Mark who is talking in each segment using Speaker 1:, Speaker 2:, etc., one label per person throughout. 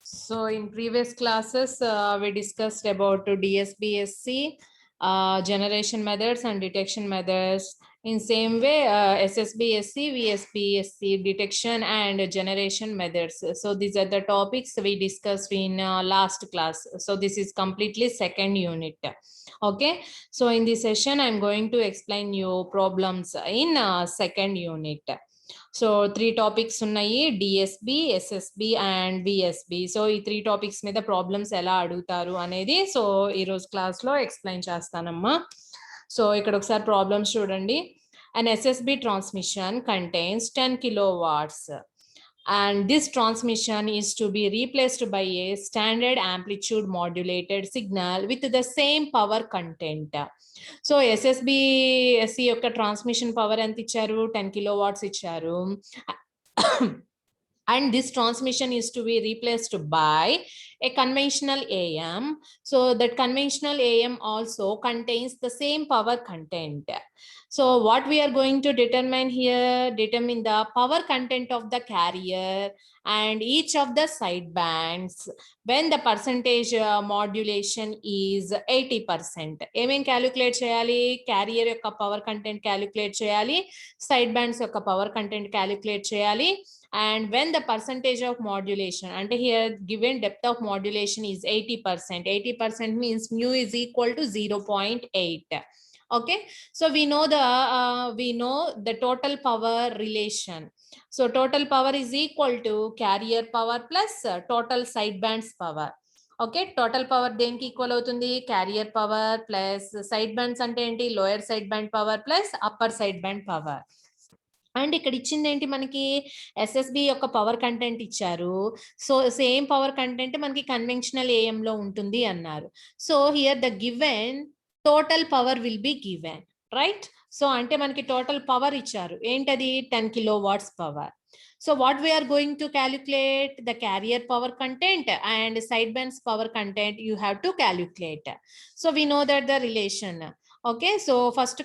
Speaker 1: So in previous classes, we discussed about DSBSC, generation methods and detection methods. In same way, SSBSC, VSBSC, detection and generation methods. So these are the topics we discussed in last class. So this is completely second unit. Okay. So in this session, I'm going to explain you problems in second unit. So 3 topics ఉన్నాయి, DSB, SSB and VSB. So ఈ 3 topics మీద problems ఎలా అడుగుతారు అనేది so ఈరోజు క్లాస్లో explain చేస్తానమ్మా. So ఇక్కడ ఒకసారి ప్రాబ్లమ్స్ చూడండి. An SSB transmission contains 10 kilowatts and this transmission is to be replaced by a standard amplitude modulated signal with the same power content. So SSBSC యొక్క ట్రాన్స్మిషన్ పవర్ ఎంత ఇచ్చారు, 10 kilowatts ఇచ్చారు. And this transmission is to be replaced by a conventional AM. So that conventional AM also contains the same power content. So what we are going to determine here, determine the power content of the carrier and each of the side bands when the percentage modulation is 80%. ఏమేం calculate చేయాలి, carrier యొక్క power content calculate చేయాలి, side bands యొక్క power content calculate చేయాలి. And when the percentage of modulation, and here given depth of modulation is 80%, 80% means mu is equal to 0.8. Okay, so we know the total power relation. So total power is equal to carrier power plus total sidebands power. Okay, total power దేనికి equal అవుతుంది, carrier power plus side bands అంటే ఏంటి, lower side band power plus upper side band power. And ఇక్కడ ఇచ్చింది ఏంటి, మనకి SSB యొక్క power content ఇచ్చారు. సో సేమ్ పవర్ కంటెంట్ మనకి కన్వెన్షనల్ ఏఎం లో ఉంటుంది అన్నారు. So here the given total power will be given, right. So అంటే మనకి టోటల్ పవర్ ఇచ్చారు, ఏంటది 10 kilowatts power. So what we are going to calculate, the carrier power content and sidebands power content you have to calculate. So we know that the relation. Okay, so first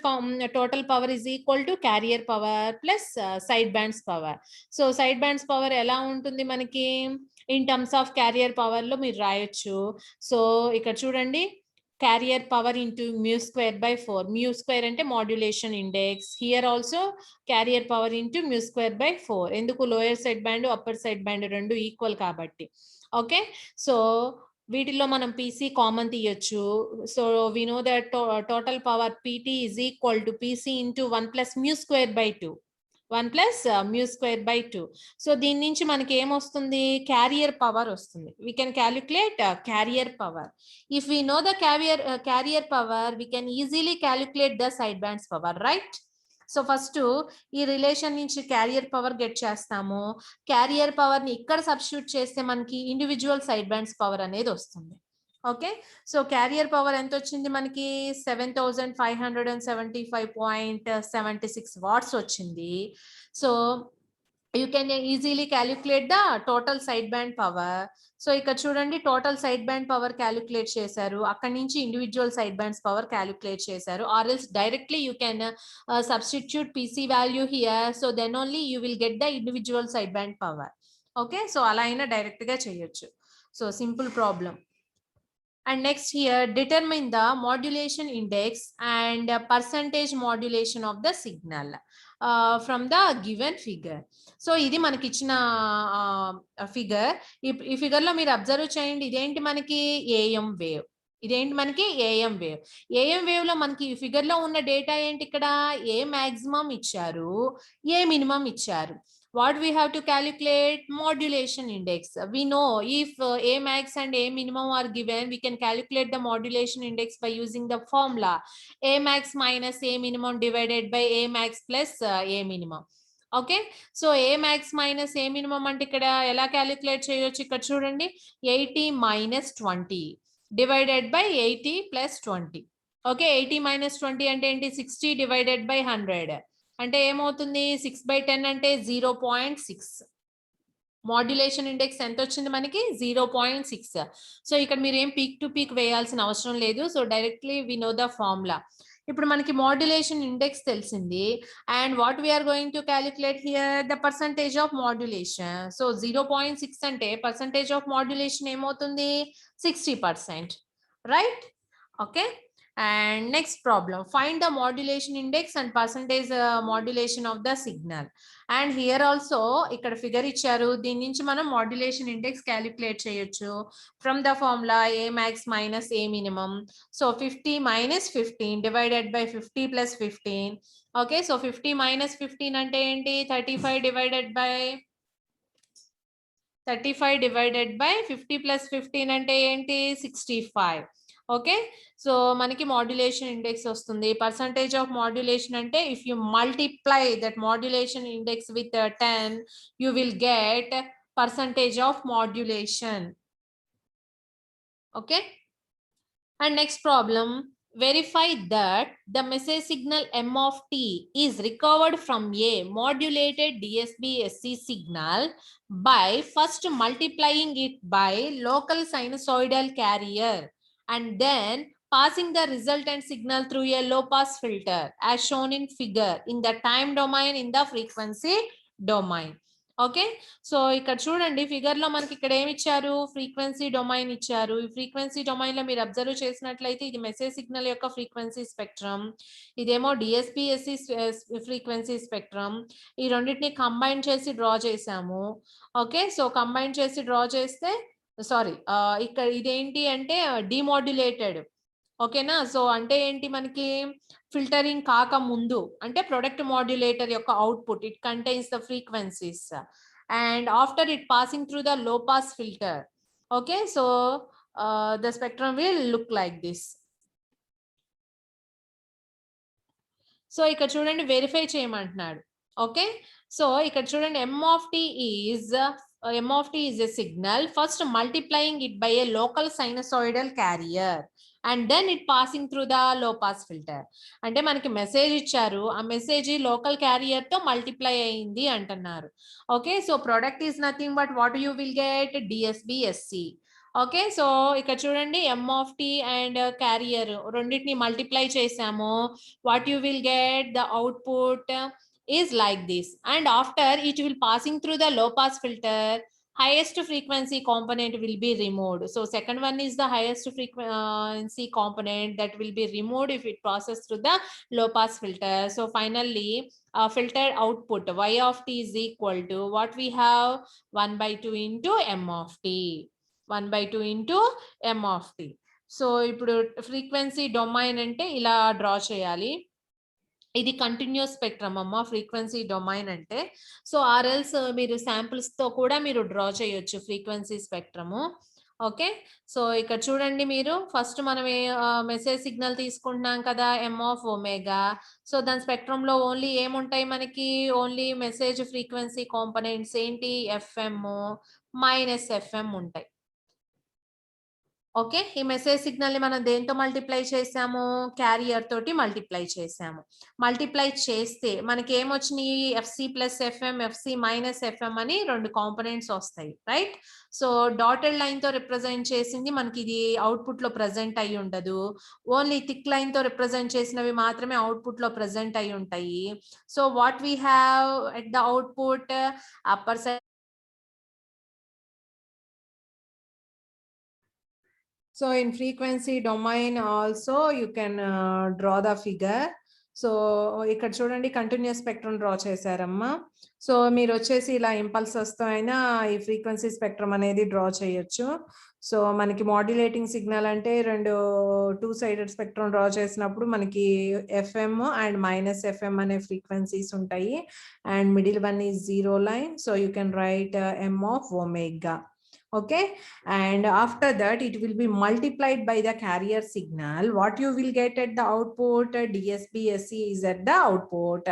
Speaker 1: total power is equal to carrier power plus sidebands power. So sidebands power ఎలా ఉంటుంది మనకి, in terms of carrier power లో మీరు రాయొచ్చు. So ఇక్కడ చూడండి, carrier power into mu square by 4. Mu square అంటే modulation index. Here also carrier power into mu square by 4. ఎందుకు, lower side band upper side band రెండు ఈక్వల్ కాబట్టి. Okay, so వీటిలో మనం పీసీ కామన్ తీయొచ్చు. So we know that total power PT is equal to PC into 1 plus mu square by 2, 1 plus mu square by 2. So దీని నుంచి మనకి ఏమొస్తుంది, carrier power వస్తుంది. We can calculate carrier power. If we know the carrier power we can easily calculate the side bands power, right. So first ఈ relation నుంచి carrier power get చేస్తాము. Carrier power ని ఇక్కడ సబ్స్టిట్యూట్ చేస్తే మనకి individual sidebands power అనేది వస్తుంది. Okay, so carrier power ఎంత వచ్చింది మనకి, 7575.76 వాట్స్ వచ్చింది. So you can easily calculate the total sideband power. So ఇక్కడ చూడండి, total sideband power calculate చేశారు, అక్కడి నుంచి individual sidebands power calculate చేశారు. Or else directly you can substitute PC value here. So then only you will get the individual sideband power. Okay, so అలా అయినా direct గా చేయొచ్చు. So simple problem. And next here, determine the modulation index and percentage modulation of the signal from the given figure. So ఇది మనకి ఇచ్చిన figure. ఈ figure లో మీరు అబ్జర్వ్ చేయండి, ఇదేంటి మనకి ఏఎం వేవ్. ఇదేంటి మనకి ఏఎం వేవ్. ఏఎం వేవ్ లో మనకి ఈ ఫిగర్ లో ఉన్న డేటా ఏంటి, ఇక్కడ ఏ మాక్సిమం ఇచ్చారు, ఏ మినిమం ఇచ్చారు. What we have to calculate, modulation index. We know if A max and A minimum are given, we can calculate the modulation index by using the formula A max minus A minimum divided by A max plus A minimum. Okay, so A max minus A minimum అంటే ఇక్కడ ఎలా calculate చేయొచ్చు, ఇక్కడ చూడండి 80 minus 20 divided by 80 plus 20. Okay, 80 minus 20 అంటే ఏంటి, 60 divided by 100 అంటే ఏమవుతుంది, 6/10 అంటే 0.6. మాడ్యులేషన్ ఇండెక్స్ ఎంత వచ్చింది మనకి, 0.6. సో ఇక్కడ మీరు ఏం పీక్ టు పీక్ వేయాల్సిన అవసరం లేదు. So directly we know the formula. ఇప్పుడు మనకి మాడ్యులేషన్ ఇండెక్స్ తెలిసింది. And what we're going to calculate here the percentage of modulation. So 0.6 అంటే పర్సంటేజ్ ఆఫ్ మాడ్యులేషన్ ఏమవుతుంది? 60%, right? Okay. And next problem, find the modulation index and percentage modulation of the signal. And here also ikkada figure icharu, దీని నుంచి మనం modulation index calculate చేయొచ్చు from the formula A max minus A minimum. So 50 minus 15 divided by 50 plus 15. Okay, so 50 minus 15 ante enti? 35 divided by 50 plus 15 ante enti? 65. Okay. So మనకి modulation index వస్తుంది. Percentage of modulation అంటే if you multiply that modulation index with 10 you will get percentage of modulation. Okay. And next problem, verify that the message signal M of t is recovered from a modulated DSB-SC signal by first multiplying it by local sinusoidal carrier and then passing the resultant signal through a low pass filter as shown in figure in the time domain in the frequency domain. Okay. So ఇక్కడ చూడండి figure లో మనకి ఇక్కడ ఏమి ఇచ్చారు? Frequency domain ఇచ్చారు. ఈ frequency domain లో మీరు అబ్జర్వ్ చేసినట్లయితే ఇది మెసేజ్ సిగ్నల్ యొక్క ఫ్రీక్వెన్సీ స్పెక్ట్రమ్, ఇదేమో డిఎస్పిఎస్సి ఫ్రీక్వెన్సీ స్పెక్ట్రమ్. ఈ రెండింటిని కంబైన్ చేసి డ్రా చేసాము. ఓకే. సో కంబైన్ చేసి డ్రా చేస్తే సారీ ఇక్కడ ఇదేంటి అంటే డిమోడ్యులేటెడ్. ఓకేనా. సో అంటే ఏంటి, మనకి ఫిల్టరింగ్ కాక ముందు అంటే ప్రొడక్ట్ మాడ్యులేటర్ యొక్క output it contains the frequencies and after it passing through the low pass filter. Okay. So the spectrum will look like this. So ఇక్కడ చూడండి వెరిఫై చేయమంటున్నాడు. ఓకే. సో ఇక్కడ చూడండి M of t is a signal first multiplying it by a local sinusoidal carrier and then it passing through the low pass filter. అంటే మనకి message ఇచ్చారు, ఆ message local carrier తో మల్టిప్లై అయింది అంటున్నారు. Okay. So product is nothing but what you will get? DSB-SC. Okay. So ఇక్కడ చూడండి M of t and carrier రెండింటిని మల్టిప్లై చేసాము. What you will get? The output is like this and after it will passing through the low pass filter, highest frequency component will be removed. So second one is the highest frequency component that will be removed if it passes through the low pass filter. So finally filtered output y of t is equal to what we have? 1/2 into M of t. 1/2 into M of t. So ఇప్పుడు frequency domain అంటే ఇలా draw చేయాలి. ఇది continuous spectrum అమ్మ frequency domain అంటే. So ఆర్ఎల్స్ మీరు samples తో కూడా మీరు డ్రా చేయొచ్చు ఫ్రీక్వెన్సీ స్పెక్ట్రము. ఓకే. సో ఇక్కడ చూడండి మీరు ఫస్ట్ మనం మెసేజ్ సిగ్నల్ తీసుకుంటున్నాం కదా M of omega. సో దాని స్పెక్ట్రమ్ లో ఓన్లీ ఏముంటాయి మనకి? ఓన్లీ మెసేజ్ ఫ్రీక్వెన్సీ కాంపోనెంట్స్ ఏంటి? FM మైనస్ FM ఉంటాయి. ఓకే. ఈ మెసేజ్ సిగ్నల్ ని మనం దేంతో మల్టిప్లై చేసాము? క్యారియర్ తోటి మల్టిప్లై చేసాము. మల్టిప్లై చేస్తే మనకి ఏమొచ్చినాయి? FC plus FM, FC minus FM అని రెండు కాంపోనెంట్స్ వస్తాయి, రైట్? సో డాటెడ్ లైన్ తో రిప్రజెంట్ చేసింది మనకి ఇది అవుట్పుట్ లో ప్రెసెంట్ అయి ఉండదు. ఓన్లీ థిక్ లైన్ తో రిప్రజెంట్ చేసినవి మాత్రమే అవుట్పుట్ లో ప్రెసెంట్ అయి ఉంటాయి. So what we have at the output? Upper side. So in frequency domain also you can draw the figure. So ఇక్కడ చూడండి కంటిన్యూస్ స్పెక్ట్రమ్ డ్రా చేశారమ్మా. సో మీరు వచ్చేసి ఇలా ఇంపల్సెస్ తో అయినా ఈ ఫ్రీక్వెన్సీ స్పెక్ట్రమ్ అనేది డ్రా చేయొచ్చు. సో మనకి మాడ్యులేటింగ్ సిగ్నల్ అంటే రెండు 2 సైడెడ్ స్పెక్ట్రమ్ డ్రా చేసినప్పుడు మనకి FM అండ్ మైనస్ FM అనే ఫ్రీక్వెన్సీస్ ఉంటాయి and middle one is zero line. So you can right M of omega. Okay, and after that it will be multiplied by the carrier signal. What you will get at the output? DSB-SC is at the output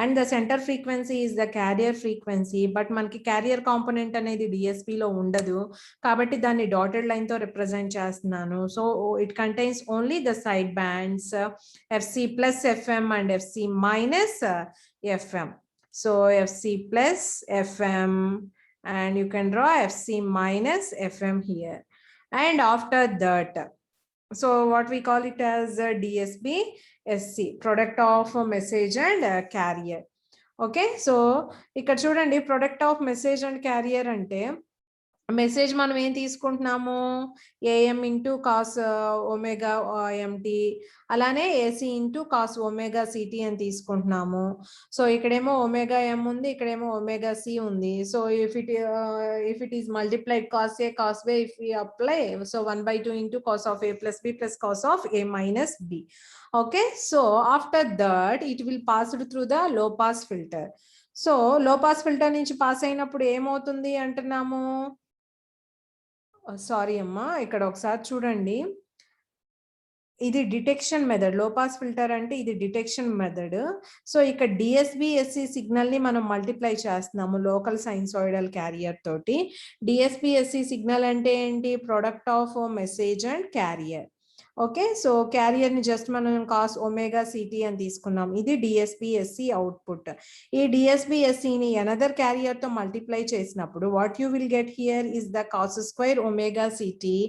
Speaker 1: and the center frequency is the carrier frequency, but manki carrier component anedi DSP lo undadu kabatti danni dotted line tho represent chestunanu. So it contains only the side bands FC plus FM and FC minus FM. So FC plus FM and you can draw FC minus FM here. And after that
Speaker 2: So what we call it as DSB SC, product of message and carrier. Okay, so ఇక్కడ చూడండి product of message and carrier అంటే message మనం ఏం తీసుకుంటున్నాము, AM into cos omega MT, అలానే AC into cos omega CT అని తీసుకుంటున్నాము. సో ఇక్కడేమో ఒమేగా ఎం ఉంది, ఇక్కడేమో ఒమేగా సి ఉంది. So if it is multiplied cos A cos B, if we apply, so 1/2 into cos of A plus B plus cos of A minus B. Okay, so after that it will passed through the low pass filter. So లో pass filter నుంచి pass అయినప్పుడు ఏమవుతుంది అంటున్నాము, sorry అమ్మా, ఇక్కడ ఒకసారి చూడండి, ఇది డిటెక్షన్ మెథడ్. లో పాస్ ఫిల్టర్ అంటే ఇది డిటెక్షన్ మెథడ్. సో ఇక్కడ డిఎస్బిఎస్సి సిగ్నల్ ని మనం మల్టిప్లై చేస్తున్నాము లోకల్ సైన్సాయిడల్ క్యారియర్ తోటి. డిఎస్బిఎస్సి సిగ్నల్ అంటే ఏంటి, product of message and carrier. Okay, so carrier ని జస్ట్ మనం కాస్ ఒమేగా సిటీ అని తీసుకున్నాం. ఇది డిఎస్బిఎస్సి అవుట్పుట్. ఈ డిఎస్బిఎస్సి ని అనదర్ క్యారియర్ తో మల్టిప్లై చేసినప్పుడు what you will get here is the cause square omega city.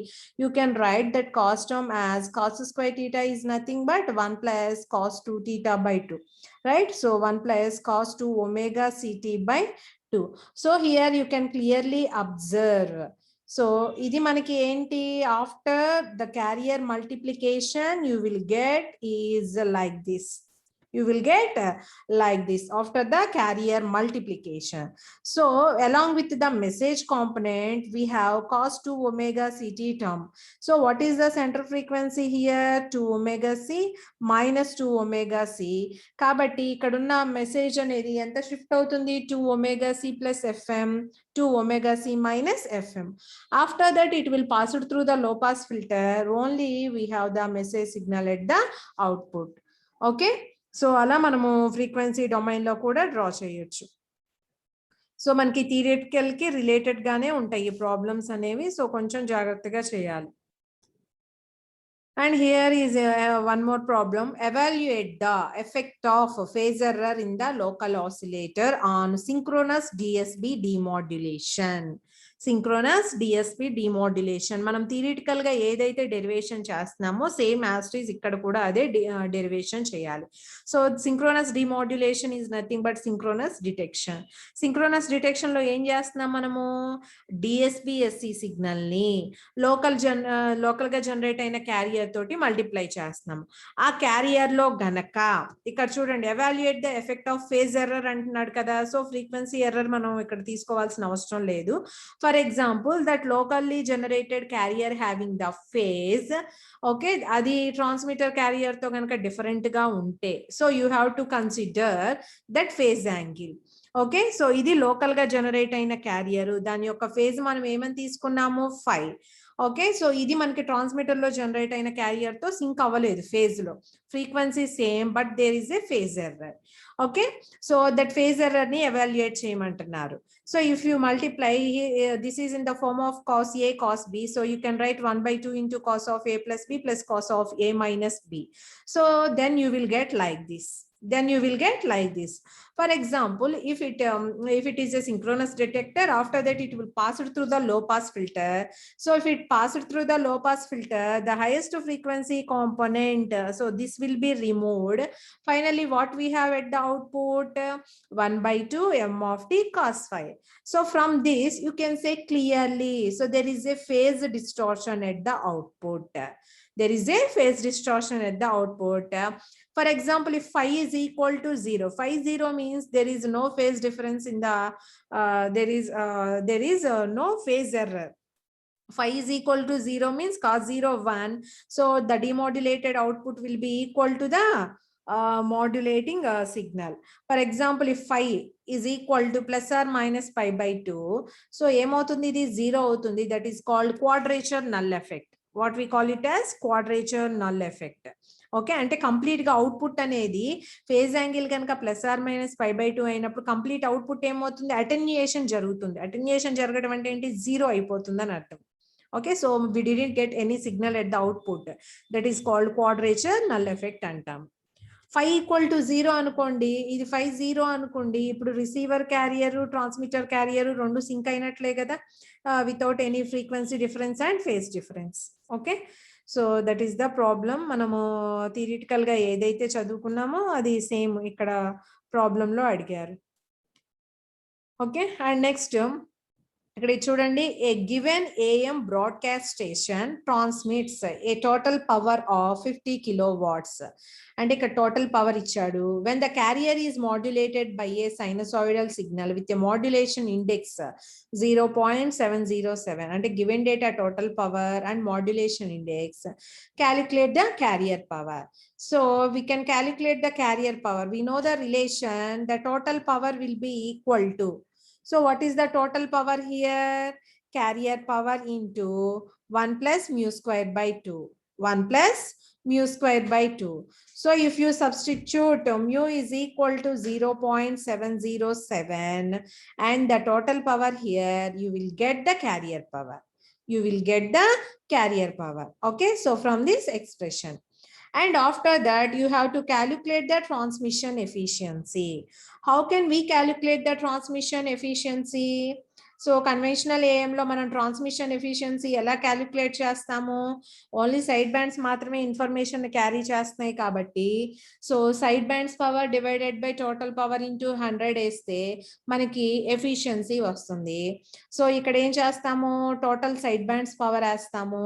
Speaker 2: You can right that cos term as cos square theta is nothing but 1 plus cos 2 theta by 2, right? So 1 plus cos 2 omega ct by 2. So here you can clearly observe. So ఇది మనకి ఏంటి, after the carrier multiplication you will get is like this. You will get like this after the carrier multiplication. So along with the message component we have cos 2 omega ct term. So what is the center frequency here, 2 omega c minus 2 omega c. కాబట్టి ఇక్కడ ఉన్న message అనేది ఎంత shift అవుతుంది, 2 omega c plus fm, 2 omega c minus fm. After that it will pass it through the low pass filter, only we have the message signal at the output. Okay, so అలా మనము frequency domain లో కూడా draw చేయొచ్చు. So మనకి theoretical కి related గానే ఉంటాయి ఈ ప్రాబ్లమ్స్ అనేవి, సో కొంచెం జాగ్రత్తగా చేయాలి. And here is one more problem. Evaluate the effect of phase error in the local oscillator on synchronous DSB demodulation. Synchronous DSP demodulation. మనం థియరిటికల్ గా ఏదైతే డెరివేషన్ చేస్తున్నామో సేమ్ యాస్టీస్ ఇక్కడ కూడా అదే డెరివేషన్ చేయాలి. So synchronous demodulation is nothing but synchronous detection. Synchronous detection లో ఏం చేస్తున్నాం మనము, డిఎస్బిఎస్సి సిగ్నల్ ని లోకల్ గా జనరేట్ అయిన క్యారియర్ తోటి మల్టిప్లై చేస్తున్నాం. ఆ క్యారియర్ లో గనక ఇక్కడ చూడండి evaluate the effect of phase error అంటున్నాడు కదా. సో ఫ్రీక్వెన్సీ ఎర్రర్ మనం ఇక్కడ తీసుకోవాల్సిన అవసరం లేదు. For example, that locally generated carrier having the phase, okay, adi transmitter carrier to ganaka different ga unte, so you have to consider that phase angle. Okay, so ఇది local గా generate అయిన carrier, దాని యొక్క phase మనం ఏమని తీసుకున్నాము, 5. Okay, so ఇది మనకి ట్రాన్స్మిటర్ లో జనరేట్ అయిన క్యారియర్ తో సింక్ అవ్వలేదు ఫేజ్ లో, frequency same but there is a phase error. Okay, so that phase error ని ఎవాల్యుయేట్ చేయమంటున్నారు. So if you multiply, this is in the form of cos A cos B, so you can write 1/2 into cos of A plus B plus cos of A minus B. So then you will get like this. For example, if it is a synchronous detector, after that it will pass it through the low pass filter. So if it passes through the low pass filter, the highest frequency component, so this will be removed. Finally, what we have at the output, 1/2 m of t cos phi. So from this you can say clearly, so there is a phase distortion at the output. For example, if phi is equal to 0, phi 0 means there is no phase difference in the, there is no phase error. Phi is equal to 0 means cos 0 1. So the demodulated output will be equal to the modulating signal. For example, if phi is equal to plus or minus pi by 2, so ఏమవుతుంది, ఇది 0 అవుతుంది. That is called quadrature null effect. What we call it as quadrature null effect. Okay, అంటే complete గా output అనేది phase angle కనుక plus or minus pi by 2 అయినప్పుడు complete output ఏమవుతుంది, attenuation జరుగుతుంది. అటెన్యుయేషన్ జరగడం అంటే ఏంటి, 0 అయిపోతుంది అని అర్థం. Okay, so we didn't get any signal at the output, that is called quadrature null effect అంటాం. phi ఈక్వల్ టు 0 అనుకోండి, ఇది phi 0 అనుకోండి, ఇప్పుడు రిసీవర్ క్యారియర్ ట్రాన్స్మిటర్ క్యారియర్ రెండు సింక్ అయినట్లే కదా, without any frequency difference and phase difference. Okay, so that is the problem. మనము థియరిటికల్గా ఏదైతే చదువుకున్నామో అది సేమ్ ఇక్కడ ప్రాబ్లంలో అడిగారు. ఓకే, అండ్ నెక్స్ట్ ఇక్కడ చూడండి, a given AM broadcast station transmits a total power of 50 kilowatts. అంటే ఇక్కడ టోటల్ పవర్ ఇచ్చాడు. When the carrier is modulated by A sinusoidal signal with a modulation index 0.707, అంటే given data total power and modulation index, calculate the carrier power. So we can calculate the carrier power. We know the relation, the total power will be equal to. So what is the total power here? Carrier power into 1 plus mu square by 2. 1 plus mu square by 2. So if you substitute mu is equal to 0.707 and the total power here, you will get the carrier power. You will get the carrier power. Okay, so from this expression. And after that, you have to calculate the transmission efficiency. How can we calculate the transmission efficiency? So conventional AM లో మనం transmission efficiency ఎలా calculate చేస్తాము? Only side bands మాత్రమే information carry చేస్తున్నాయి కాబట్టి, so side bands power divided by total power into 100 వేస్తే మనకి efficiency వస్తుంది. సో ఇక్కడ ఏం చేస్తాము? టోటల్ సైడ్ బ్యాండ్స్ పవర్ వేస్తాము,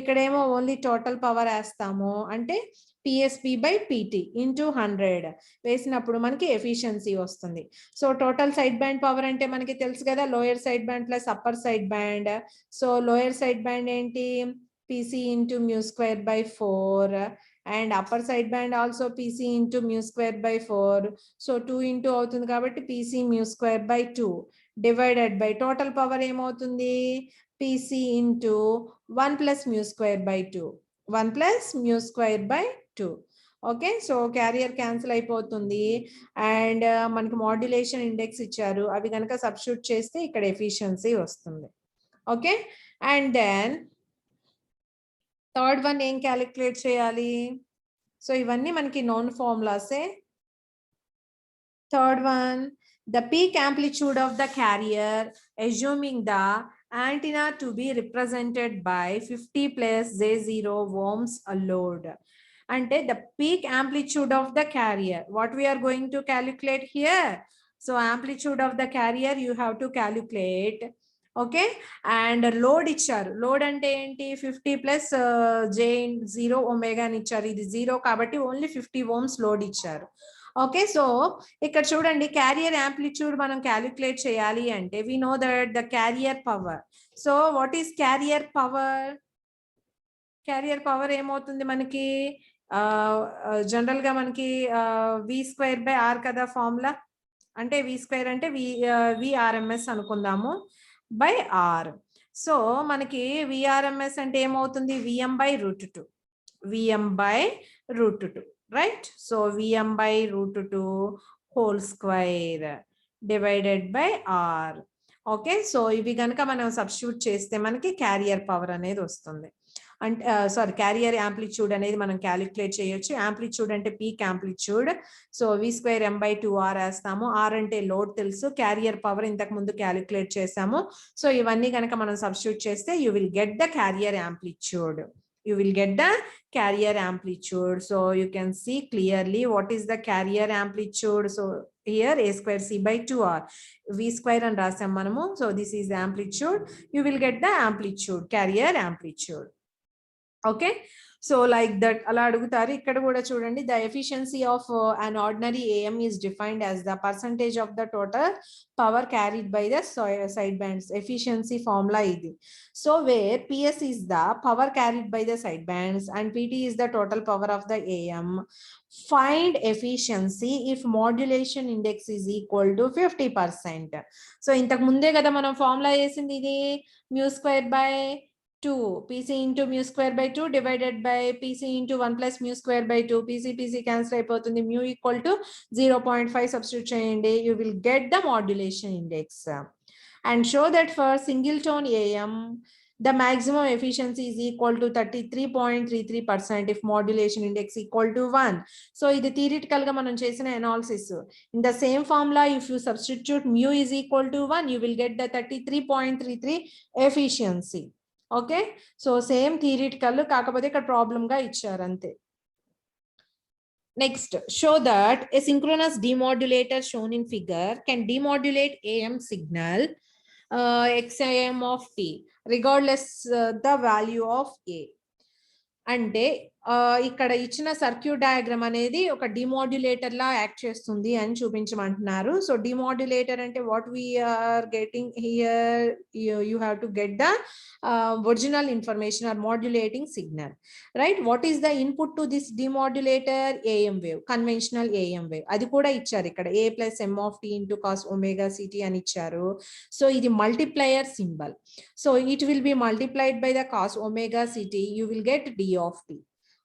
Speaker 2: ఇక్కడేమో ఓన్లీ టోటల్ పవర్ వేస్తాము. అంటే PSP by PT into 100 వేసినప్పుడు మనకి ఎఫిషియన్సీ వస్తుంది. So total sideband power అంటే మనకి తెలుసు కదా, lower side band plus upper side band. So lower side band ఏంటి? PC into mu square by 4 and upper side band also PC into mu square by 4. So 2 into అవుతుంది కాబట్టి PC mu square by 2 divided by total power ఏమవుతుంది? PC into 1 plus mu square by 2. 1 plus mu square by 2. Okay, so carrier cancel అయిపోతుంది and మనకి modulation index ఇచ్చారు, అవి కనుక substitute చేస్తే ఇక్కడ ఎఫిషియన్సీ వస్తుంది. Okay, and then third one ఏం క్యాలిక్యులేట్ చేయాలి? సో ఇవన్నీ మనకి నోన్ ఫార్ములాసే. Third one, the peak amplitude of the carrier assuming the antenna to be represented by 50 plus J0 ohms load. Ante the peak amplitude of the carrier, what we are going to calculate here? So amplitude of the carrier you have to calculate. Okay, and load ఇచ్చారు. Load అంటే ఏంటి? 50 plus J0 omega అని ఇచ్చారు. ఇది 0 కాబట్టి only 50 ohms load ఇచ్చారు. Okay, so ఇక్కడ చూడండి, క్యారియర్ యాంప్లిట్యూడ్ మనం క్యాలిక్యులేట్ చేయాలి అంటే we know that the carrier power. So what is carrier power? Carrier power ఏమవుతుంది మనకి? జనరల్ గా మనకి V²/R కదా ఫార్ములా. అంటే V² అంటే VRMS అనుకుందాము బై R. సో మనకి VRMS అంటే ఏమవుతుంది? VM/√2. VM/√2, right? So VM/√2 whole square divided by R. Okay, so ఇవి కనుక మనం సబ్స్టిట్యూట్ చేస్తే మనకి క్యారియర్ పవర్ అనేది వస్తుంది. అంటే సారీ, క్యారియర్ యాంప్లిట్యూడ్ అనేది మనం క్యాలిక్యులేట్ చేయొచ్చు. యాంప్లిట్యూడ్ అంటే పీక్ యాంప్లిట్యూడ్. సో V²M/2R వేస్తాము. R అంటే లోడ్ తెలుసు, క్యారియర్ పవర్ ఇంతకు ముందు క్యాలిక్యులేట్ చేసాము. సో ఇవన్నీ కనుక మనం సబ్స్టిట్యూట్ చేస్తే you will get the carrier amplitude. You will get the carrier amplitude. So you can see clearly what is the carrier amplitude. So here A²C/2R, V² and rasam manamu. So this is the amplitude. You will get the amplitude, carrier amplitude. Okay, so like that ala adugutaru. Ikkada kuda chudandi, the efficiency of an ordinary AM is defined as the percentage of the total power carried by the side bands. Efficiency formula idi. So where PS is the power carried by the side bands and PT is the total power of the AM, find efficiency if modulation index is equal to 50%. So intaku munde kada manam formula chesindi idi, mu²/2 PC into mu²/2 divided by PC into 1 plus mu²/2. PC cancel అయిపోతుంది. mu equal to 0.5 substitute చేయండి. You will get the modulation index. And show that for single tone AM, the maximum efficiency is equal to 33.33% if modulation index equal to 1. So ఇది theoretical గా మనం చేసిన analysis. In the same formula, if you substitute mu is equal to 1, you will get the 33.33 efficiency. Okay, so same theoretical, కాకపోతే ఇక్కడ problem గా ఇచ్చారు అంతే. Next, show that a synchronous demodulator shown in figure can demodulate AM signal XAM of T regardless the value of A. అంటే ఇక్కడ ఇచ్చిన circuit diagram అనేది ఒక డిమోడ్యులేటర్ లా యాక్ట్ చేస్తుంది అని చూపించమంటున్నారు. సో డిమోడ్యులేటర్ అంటే what we're getting here, you have to get the original information or modulating signal, right? What is the input to this demodulator? AM wave, conventional AM wave. అది కూడా ఇచ్చారు ఇక్కడ, A + M of T into cos omega CT అని ఇచ్చారు. So ఇది multiplier symbol. So it will be multiplied by the cos omega CT, you will get D of T.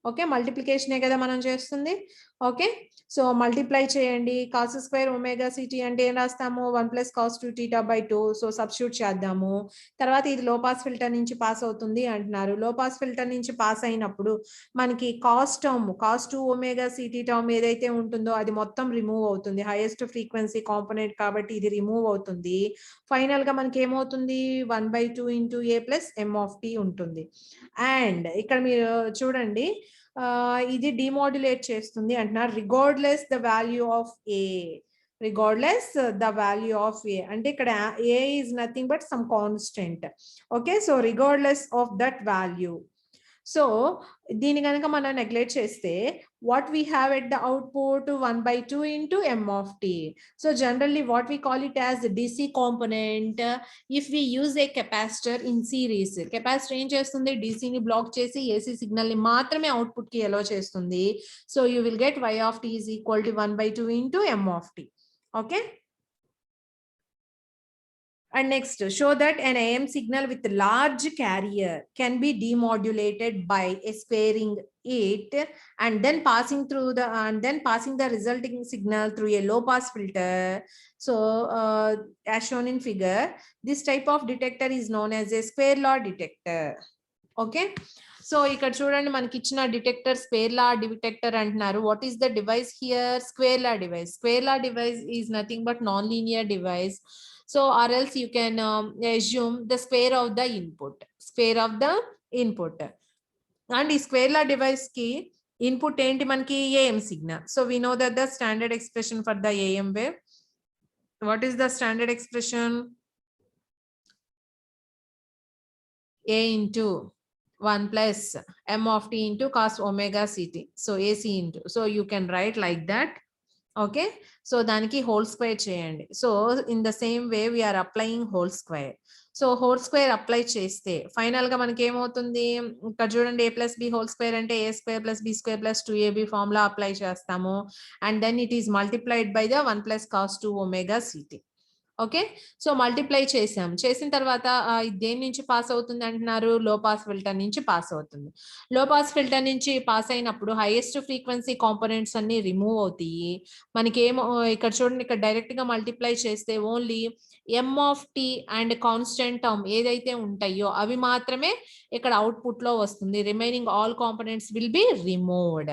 Speaker 2: Okay, మల్టిప్లికేషనే కదా మనం చేస్తుంది. ఓకే, సో మల్టిప్లై చేయండి. cos square omega CT అంటే ఏం రాస్తాము? 1 + cos 2θ/2. సో సబ్స్టిట్యూట్ చేద్దాము. తర్వాత ఇది లో పాస్ ఫిల్టర్ నుంచి పాస్ అవుతుంది అంటున్నారు. లో పాస్ ఫిల్టర్ నుంచి పాస్ అయినప్పుడు మనకి cos term, cos 2 omega CT term ఏదైతే ఉంటుందో అది మొత్తం రిమూవ్ అవుతుంది. హైయెస్ట్ ఫ్రీక్వెన్సీ కాంపోనెంట్ కాబట్టి ఇది రిమూవ్ అవుతుంది. ఫైనల్ గా మనకి ఏమవుతుంది? 1/2 into A + M of T ఉంటుంది. అండ్ ఇక్కడ మీరు చూడండి, ఇది డిమోడ్యులేట్ చేస్తుంది అంటున్నారు regardless the value of A. Regardless the value of A అంటే ఇక్కడ A is nothing but some constant. Okay, so regardless of that value. So దీని కనుక మనం నెగ్లెక్ట్ చేస్తే what we have at the output 1/2 into M of T. So generally what we call it as the DC component. If we use a capacitor in series, capacitor ఏం చేస్తుంది? DC ని black చేసి AC signal ని మాత్రమే output కి అలో చేస్తుంది. So you will get Y of T is equal to 1/2 into M of T. Okay. And next, show that an AM signal with large carrier can be demodulated by squaring it and then passing the resulting signal through a low pass filter. So as shown in figure, this type of detector is known as a square law detector. Okay, so ఇక్కడ చూడండి మనకి ఇచ్చిన detector square law detector అంటున్నారు. What is the device here? Square law device. Square law device is nothing but non linear device. So or else you can assume the square of the input, and ఈ square law device కి input ఏంటి? మనకి AM signal. So we know that the standard expression for the AM wave, what is the standard expression? A into 1 + M of T into cos omega CT. So AC into, so you can write like that. Okay, so దానికి whole square చేయండి. So in the same way we're applying whole square. So whole square apply చేస్తే final గా మనకి ఏమవుతుంది? ఇక్కడ చూడండి, A + B whole square అంటే A² + B² + 2AB formula apply చేస్తాము. And then it is multiplied by the 1 + cos 2 omega CT. Okay, so multiply చేసాం. చేసిన తర్వాత దేని నుంచి పాస్ అవుతుంది అంటున్నారు? లో పాస్ ఫిల్టర్ నుంచి పాస్ అవుతుంది. లో పాస్ ఫిల్టర్ నుంచి పాస్ అయినప్పుడు హైయెస్ట్ ఫ్రీక్వెన్సీ కాంపోనెంట్స్ అన్ని రిమూవ్ అవుతాయి. మనకి ఏమో ఇక్కడ చూడండి, ఇక్కడ డైరెక్ట్ గా మల్టిప్లై చేస్తే only M of T and constant term ఏదైతే ఉంటాయో అవి మాత్రమే ఇక్కడ అవుట్పుట్ లో వస్తుంది. Remaining all components will be removed.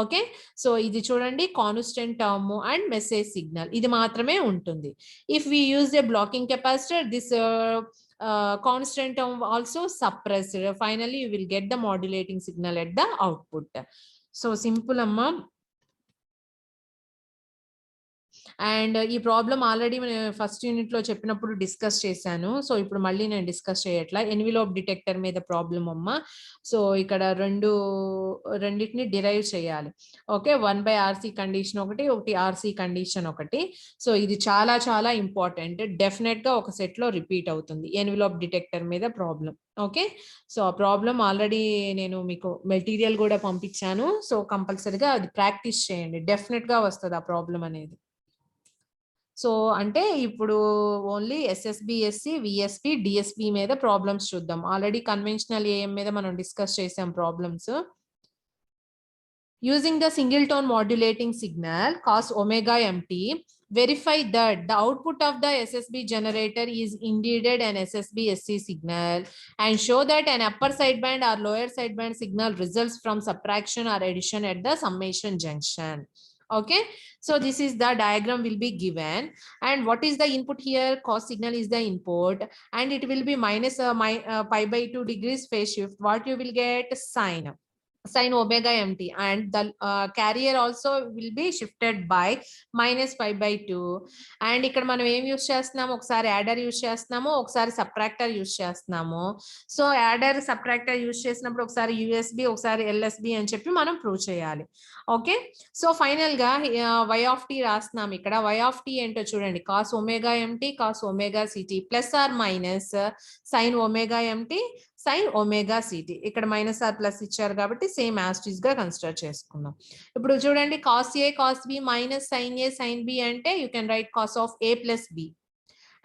Speaker 2: Okay, so ఇది చూడండి, constant term and message signal ఇది మాత్రమే ఉంటుంది. If we use a blocking capacitor, this constant term also suppressed. Finally you will get the modulating signal at the output. So simple amma. And ఈ problem already first unit లో చెప్పినప్పుడు discuss చేశాను. So ఇప్పుడు మళ్ళీ నేను discuss చేయట్లా. ఎన్విలోప్ detector మీద problem అమ్మ. సో ఇక్కడ రెండింటిని డిరైవ్ చేయాలి. ఓకే, 1/RC కండిషన్ ఒకటి RC కండిషన్ ఒకటి. సో ఇది చాలా చాలా ఇంపార్టెంట్. డెఫినెట్ గా ఒక సెట్ లో రిపీట్ అవుతుంది ఎన్విలోప్ డిటెక్టర్ మీద ప్రాబ్లం. ఓకే, సో ఆ ప్రాబ్లం ఆల్రెడీ నేను మీకు మెటీరియల్ కూడా పంపించాను. సో కంపల్సరీగా అది ప్రాక్టీస్ చేయండి, డెఫినెట్ గా వస్తుంది ఆ ప్రాబ్లం అనేది. సో అంటే ఇప్పుడు only SSB, SC, VSP, DSP మీద ప్రాబ్లమ్స్ చూద్దాం. ఆల్రెడీ కన్వెన్షనల్ AM మీద మనం డిస్కస్ చేసాం problems. Using the single tone modulating signal cos omega MT, verify that the output of the SSB generator is indeed an SSB SC signal and show that an upper sideband or lower sideband signal results from subtraction or addition at the summation junction.
Speaker 1: Okay, so this is the diagram will be given, and what is the input here? Cos signal is the input, and it will be minus pi by 2 degrees phase shift. What you will get? Sin omega mt, and the carrier also will be shifted by minus pi by 2. And ఇక్కడ మనం ఏం use చేస్తున్నాము? ఒకసారి adder use చేస్తున్నాము, ఒకసారి subtractor use చేస్తున్నాము. So adder subtractor use చేసినప్పుడు ఒకసారి యూఎస్బి, ఒకసారి ఎల్ఎస్బి అని చెప్పి మనం ప్రూవ్ చేయాలి. ఓకే, సో ఫైనల్ గా y ఆఫ్ టీ రాస్తున్నాం. ఇక్కడ y ఆఫ్ టీ ఏంటో చూడండి, cos omega MT cos omega CT plus or minus sine omega MT sine omega CT. ఇక్కడ మైనస్ ఆర్ ప్లస్ ఇచ్చారు కాబట్టి సేమ్ యాస్టీస్ గా కన్సిడర్ చేసుకుందాం. ఇప్పుడు చూడండి, cos A cos B minus sine A sine B అంటే you can write cos of A plus B,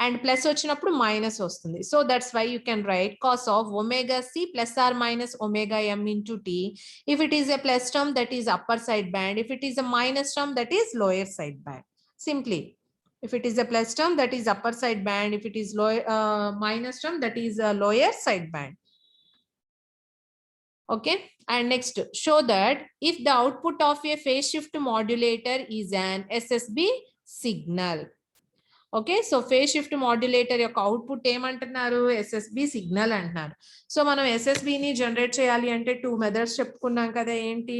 Speaker 1: and plus వచ్చినప్పుడు మైనస్ వస్తుంది. So that's why you can write cos of omega C plus or minus omega M into t. If it is a plus term that is upper side band, if it is a minus term that is lower side band. Simply, if it is a plus term that is upper side band, if it is minus term that is a lower side band. Okay, and next show that if the output of a phase shift modulator is an SSB signal. Okay, so phase shift modulator యొక్క output ఏమంటున్నారు? SSB signal అంటున్నారు. So మనం ఎస్ఎస్బిని generate చేయాలి అంటే 2 methods చెప్పుకున్నాం కదా. ఏంటి?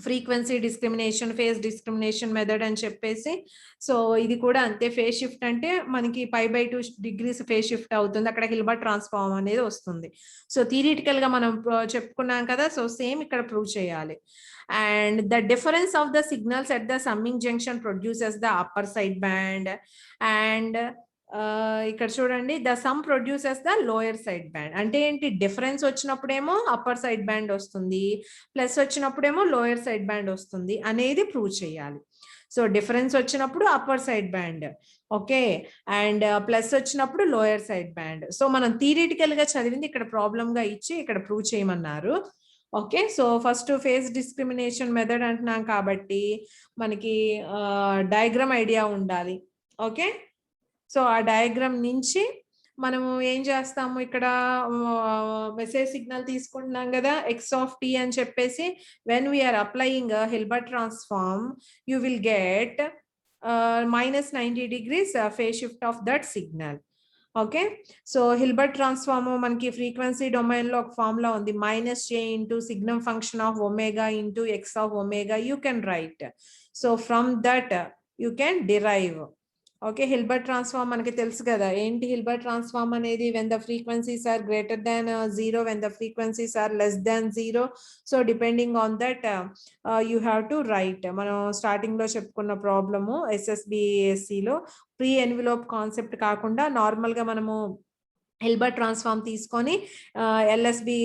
Speaker 1: Frequency discrimination, phase discrimination method అని చెప్పేసి. సో ఇది కూడా అంతే. ఫేజ్ షిఫ్ట్ అంటే మనకి pi by 2 degrees phase shift అవుతుంది, అక్కడ హిల్బర్ట్ ట్రాన్స్ఫార్మ్ అనేది వస్తుంది. సో థియరిటికల్ గా మనం చెప్పుకున్నాం కదా. సో సేమ్ ఇక్కడ ప్రూవ్ చేయాలి. And the difference of the signals at the summing junction produces the upper side band, and ఇక్కడ చూడండి, the sum produces the lower side band. అంటే ఏంటి? డిఫరెన్స్ వచ్చినప్పుడేమో అప్పర్ సైడ్ బ్యాండ్ వస్తుంది, ప్లస్ వచ్చినప్పుడేమో లోయర్ సైడ్ బ్యాండ్ వస్తుంది అనేది prove చేయాలి. So difference వచ్చినప్పుడు upper side band, okay, and plus వచ్చినప్పుడు లోయర్ సైడ్ బ్యాండ్. సో మనం థియరిటికల్ గా చదివింది ఇక్కడ ప్రాబ్లమ్ గా ఇచ్చి ఇక్కడ ప్రూవ్ చేయమన్నారు. Okay, so first phase discrimination method అంటున్నాం కాబట్టి మనకి డయాగ్రామ్ ఐడియా ఉండాలి. ఓకే, సో ఆ డయాగ్రామ్ నుంచి మనము ఏం చేస్తాము? ఇక్కడ మెసేజ్ సిగ్నల్ తీసుకుంటున్నాం కదా, ఎక్స్ ఆఫ్ టీ అని చెప్పేసి. When we're applying Hilbert transform you will get minus 90 degrees phase shift of that signal. Okay, so Hilbert transform మనకి frequency domain లో ఒక ఫార్ములా ఉంది, minus j into signum function of omega into x of omega you can write. So from that you can derive. Okay, Hilbert transform మనకి తెలుసు కదా. ఏంటి Hilbert transform అనేది? when the frequencies are greater than 0, when the frequencies are less than 0. So depending on that you have to write. మనం starting లో చెప్పుకున్న problem SSBAC లో pre ఎన్విలోప్ concept కాకుండా నార్మల్ గా మనము హిల్బర్ట్ ట్రాన్స్ఫార్మ్ తీసుకొని ఎల్ఎస్బి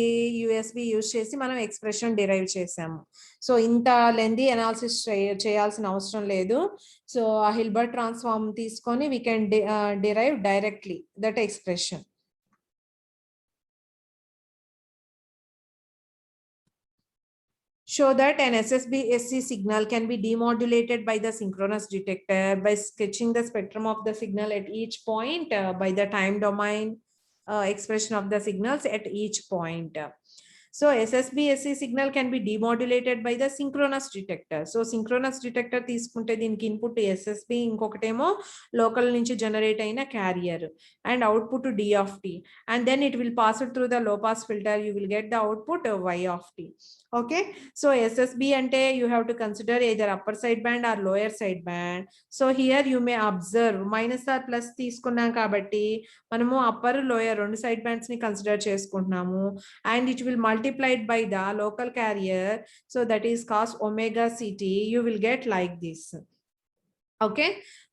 Speaker 1: యుఎస్బి యూజ్ చేసి మనం ఎక్స్ప్రెషన్ డిరైవ్ చేసాము. సో ఇంత లెందీ అనాలిసిస్ చేయాల్సిన అవసరం లేదు. సో ఆ హిల్బర్ట్ ట్రాన్స్ఫార్మ్ తీసుకొని we can derive directly that expression. Show that an SSB-SC signal can be demodulated by the synchronous detector by sketching the spectrum of the signal at each point by the time domain expression of the signals at each point. So SSB-SC signal can be demodulated by the synchronous detector. So synchronous detector తీసుకుంటే దీనికి input SSB, ఇంకొకటేమో local నుంచి generate అయిన carrier and output D of t, and then it will pass it through the low pass filter. You will get the output Y of t. Okay, so SSB ante you have to consider either upper side band or lower side band. So here you may observe minus or plus తీసుకున్నాం కాబట్టి మనము upper lower రెండు side bands ని consider చేసుకుంటున్నాము, and it will multiplied by the local carrier. So that is cos omega ct. You will get like this. Okay,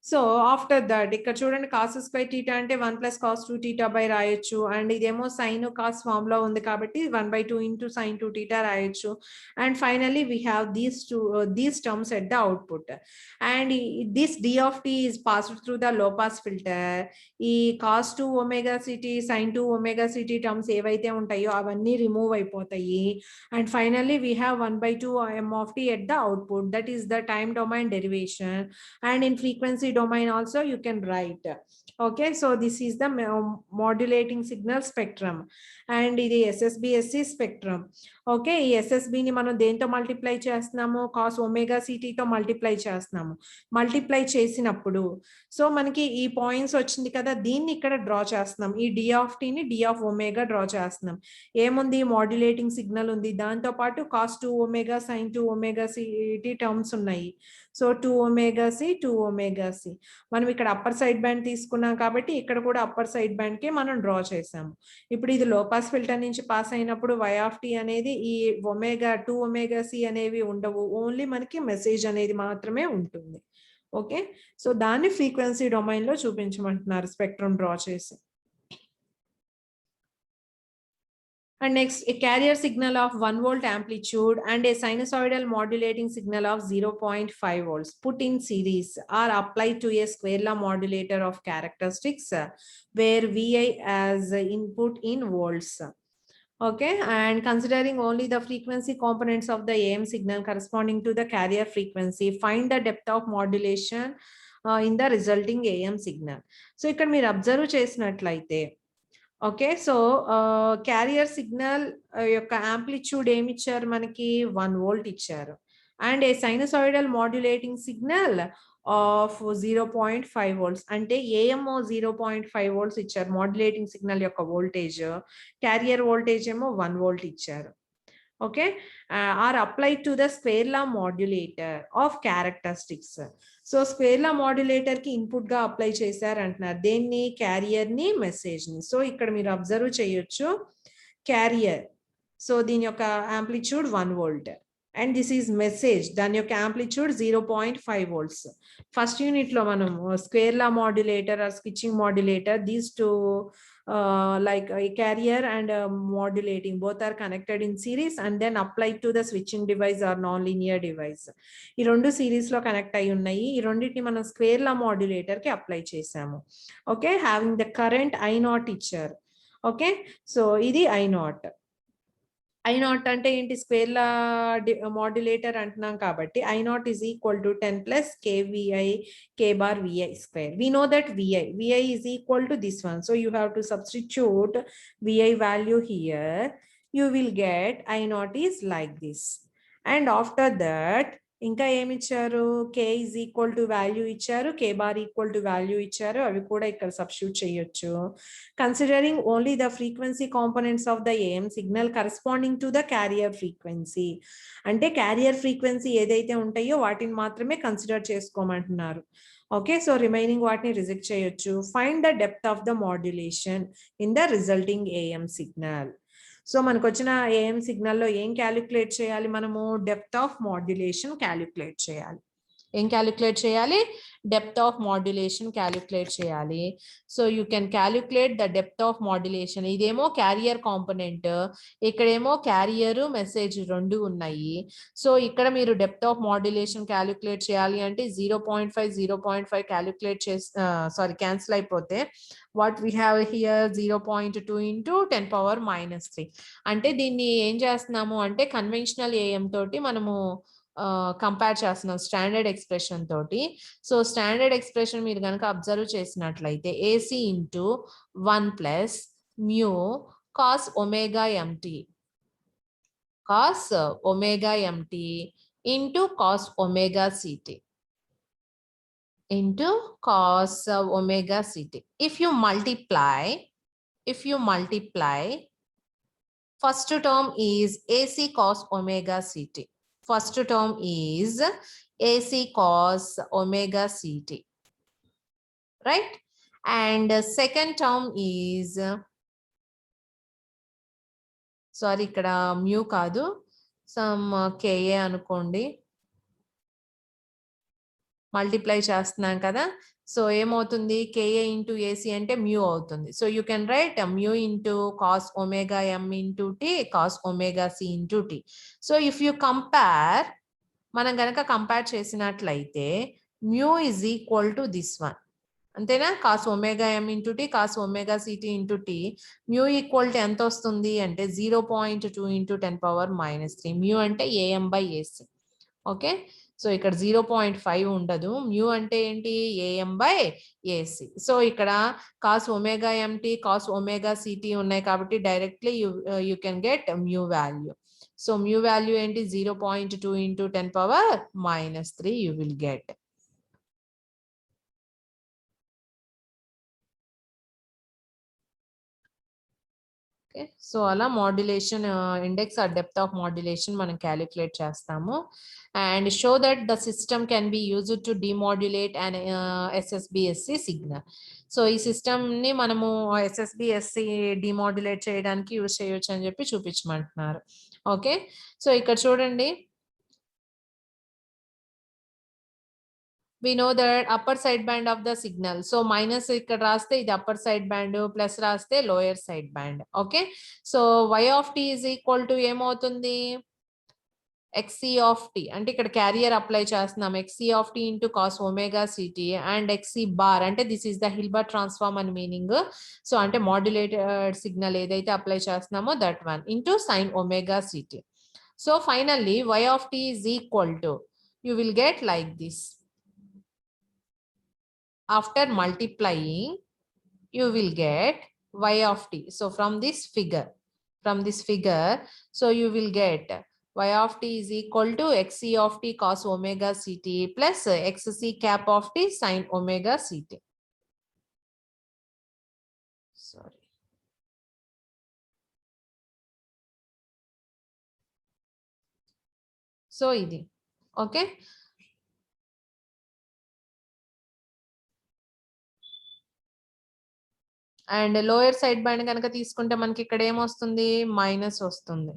Speaker 1: so after that ఇక్కడ చూడండి cos square theta అంటే 1 plus cos 2 theta by రాయొచ్చు, and ఇదేమో sin cos formula ఉంది కాబట్టి 1/2 into sin 2 theta రాయొచ్చు, and finally we have these terms at the output, and this d of t is passed through the low pass filter. ఈ cos 2 omega ct sin 2 omega ct terms ఏవైతే ఉంటాయో అవన్నీ remove అయిపోతాయి, and finally we have 1/2 m of t at the output. That is the time domain derivation. And in frequency domain also you can write
Speaker 2: Okay, so this is the modulating signal spectrum and ఇది SSBSC spectrum. Okay, ఈ SSB ని మనం దేంతో multiply చేస్తున్నాము, cos omega CT తో multiply చేస్తున్నాము. Multiply చేసినప్పుడు so మనకి ఈ పాయింట్స్ వచ్చింది కదా, దీన్ని ఇక్కడ డ్రా చేస్తున్నాం. ఈ d of t ని d of omega డ్రా చేస్తున్నాం. ఏముంది, మాడ్యులేటింగ్ సిగ్నల్ ఉంది, దాంతో పాటు cos 2 omega sin 2 omega CT terms ఉన్నాయి. So 2 omega c 2 omega c మనం ఇక్కడ అప్పర్ సైడ్ బ్యాండ్ తీసుకున్నాం కాబట్టి ఇక్కడ కూడా అప్పర్ సైడ్ బ్యాండ్ కి మనం డ్రా చేసాము. ఇప్పుడు ఇది లో పాస్ ఫిల్టర్ నుంచి పాస్ అయినప్పుడు y of t అనేది ఈ ఒమేగా 2 omega c అనేవి ఉండవు, ఓన్లీ మనకి మెసేజ్ అనేది మాత్రమే ఉంటుంది. ఓకే, సో దాన్ని ఫ్రీక్వెన్సీ డొమైన్ లో చూపించమంటున్నారు స్పెక్ట్రమ్ డ్రా చేసి. And next, a carrier signal of 1 volt amplitude and a sinusoidal modulating signal of 0.5 volts put in series are applied to a square law modulator of characteristics where VI as input in volts. Okay, and considering only the frequency components of the AM signal corresponding to the carrier frequency, find the depth of modulation in the resulting AM signal. So ఇక్కడ మీరు observe చేసినట్లయితే okay, so carrier signal యొక్క amplitude ఏమి ఇచ్చారు మనకి, 1 volt ఇచ్చారు. And a sinusoidal modulating signal of 0.5 volts, అంటే AMO 0.5 volts ఇచ్చారు మాడ్యులేటింగ్ సిగ్నల్ యొక్క వోల్టేజ్. క్యారియర్ వోల్టేజ్ ఏమో 1 వోల్ట్ ఇచ్చారు. Okay, are applied to the square law modulator of characteristics. So square law modulator కి ఇన్పుట్ గా apply చేశారు అంటున్నారు, దేన్ని, క్యారియర్ ని, మెసేజ్ ని. సో ఇక్కడ మీరు అబ్జర్వ్ చేయొచ్చు క్యారియర్, సో దీని యొక్క amplitude 1 volt and this is message, దాని యొక్క యాంప్లిట్యూడ్ 0.5 వోల్ట్స్. ఫస్ట్ యూనిట్ లో మనం square law modulator or switching modulator, these two like a carrier and modulating both are connected in series and then applied to the switching device or non-linear device. ఈ రెండు series లో connect అయి ఉన్నాయి. ఈ రెండింటిని మనం స్క్వేర్ లా మాడ్యులేటర్ కి apply చేసాము. Okay, having the current I0 ఇచ్చారు. ఓకే, సో ఇది I0. I0 అంటే ఏంటి, స్క్వేర్ లా మాడ్యులేటర్ అంటున్నాం కాబట్టి I0 is equal to 10 plus kVi k bar Vi square. We know that Vi is equal to this one. So you have to substitute Vi value here. You will get I0 is like this. And after that, ఇంకా ఏమి ఇచ్చారు, k is equal to value ఇచ్చారు, k bar equal to value ఇచ్చారు, అవి కూడా ఇక్కడ substitute చేయొచ్చు. Considering only the frequency components of the AM signal corresponding to the carrier frequency, అంటే క్యారియర్ ఫ్రీక్వెన్సీ ఏదైతే ఉంటాయో వాటిని మాత్రమే కన్సిడర్ చేసుకోమంటున్నారు. ఓకే, సో రిమైనింగ్ వాటిని రిజెక్ట్ చేయొచ్చు. Find the depth of the modulation in the resulting AM signal. So మనకు వచ్చిన AM సిగ్నల్లో ఏం క్యాలిక్యులేట్ చేయాలి, మనము డెప్త్ ఆఫ్ మాడ్యులేషన్ క్యాలిక్యులేట్ చేయాలి. ఏం క్యాలిక్యులేట్ చేయాలి, డెప్త్ ఆఫ్ మాడ్యులేషన్ క్యాలిక్యులేట్ చేయాలి. So you can calculate the depth of modulation. ఇదేమో క్యారియర్ కాంపోనెంట్, ఇక్కడేమో క్యారియర్ మెసేజ్ రెండు ఉన్నాయి. సో ఇక్కడ మీరు డెప్త్ ఆఫ్ మాడ్యులేషన్ క్యాలిక్యులేట్ చేయాలి అంటే 0.5 క్యాలిక్యులేట్ చేసి క్యాన్సిల్ అయిపోతే what we have here 0.2 into 10 power minus 3. అంటే దీన్ని ఏం చేస్తున్నాము అంటే కన్వెన్షనల్ ఏఎం తోటి మనము కంపేర్ చేస్తున్నాం స్టాండర్డ్ ఎక్స్ప్రెషన్ తోటి. సో స్టాండర్డ్ ఎక్స్ప్రెషన్ మీరు కనుక అబ్జర్వ్ చేసినట్లయితే AC into 1 plus mu cos omega MT, cos omega empty into cos omega city into cos omega ct. If you multiply, first term is AC cos omega ct. First term is AC cos omega ct, right? And second term is, sorry, ikkada mu kaadu, some Ka anukondi, multiply చేస్తున్నాం కదా. So ఏమవుతుంది, KA into AC అంటే mu అవుతుంది. So you can write mu into cos omega M into T cos omega C into T. So if you compare, మనం కనుక compare చేసినట్లయితే mu is equal to this one, అంతేనా, cos omega M into T cos omega CT into T. Mu equal to ఎంత వస్తుంది అంటే 0.2 into 10 power minus 3. Mu అంటే AM by AC. Okay,
Speaker 1: so ఇక్కడ 0.5 ఉండదు. మ్యూ అంటే ఏంటి, ఏఎం బై ఏసి. సో ఇక్కడ cos omega MT cos omega CT ఉన్నాయి కాబట్టి directly you can get mu value. So mu value ఏంటి, 0.2 into 10⁻³ you will get. Okay, so అలా modulation index or depth of modulation మనం calculate చేస్తాము. And show that the system can be used to demodulate and SSBSC signal. So ఈ సిస్టమ్ని మనము SSBSC డిమాడ్యులేట్ చేయడానికి use చేయొచ్చు అని చెప్పి చూపించమంటున్నారు. ఓకే, సో ఇక్కడ చూడండి, we know that upper side band of the signal. So minus ఇక్కడ రాస్తే ఇది upper side band, plus రాస్తే lower side band. Okay, so y of t is equal to ఏమవుతుంది, xc of t అంటే ఇక్కడ carrier apply చేస్తున్నాం, xc of t into cos omega ct and xc bar అంటే this is the Hilbert transform అని meaning. So అంటే modulated signal ఏదైతే apply చేస్తున్నామో that one into sin omega ct. So finally y of t is equal to, you will get like this. After multiplying, you will get y of t. So from this figure, so you will get y of t is equal to xc of t cos omega ct plus xc cap of t sin omega ct. Sorry. So ఇది okay. And lower side band కనుక తీసుకుంటే మనకి ఇక్కడ ఏమొస్తుంది, minus వస్తుంది.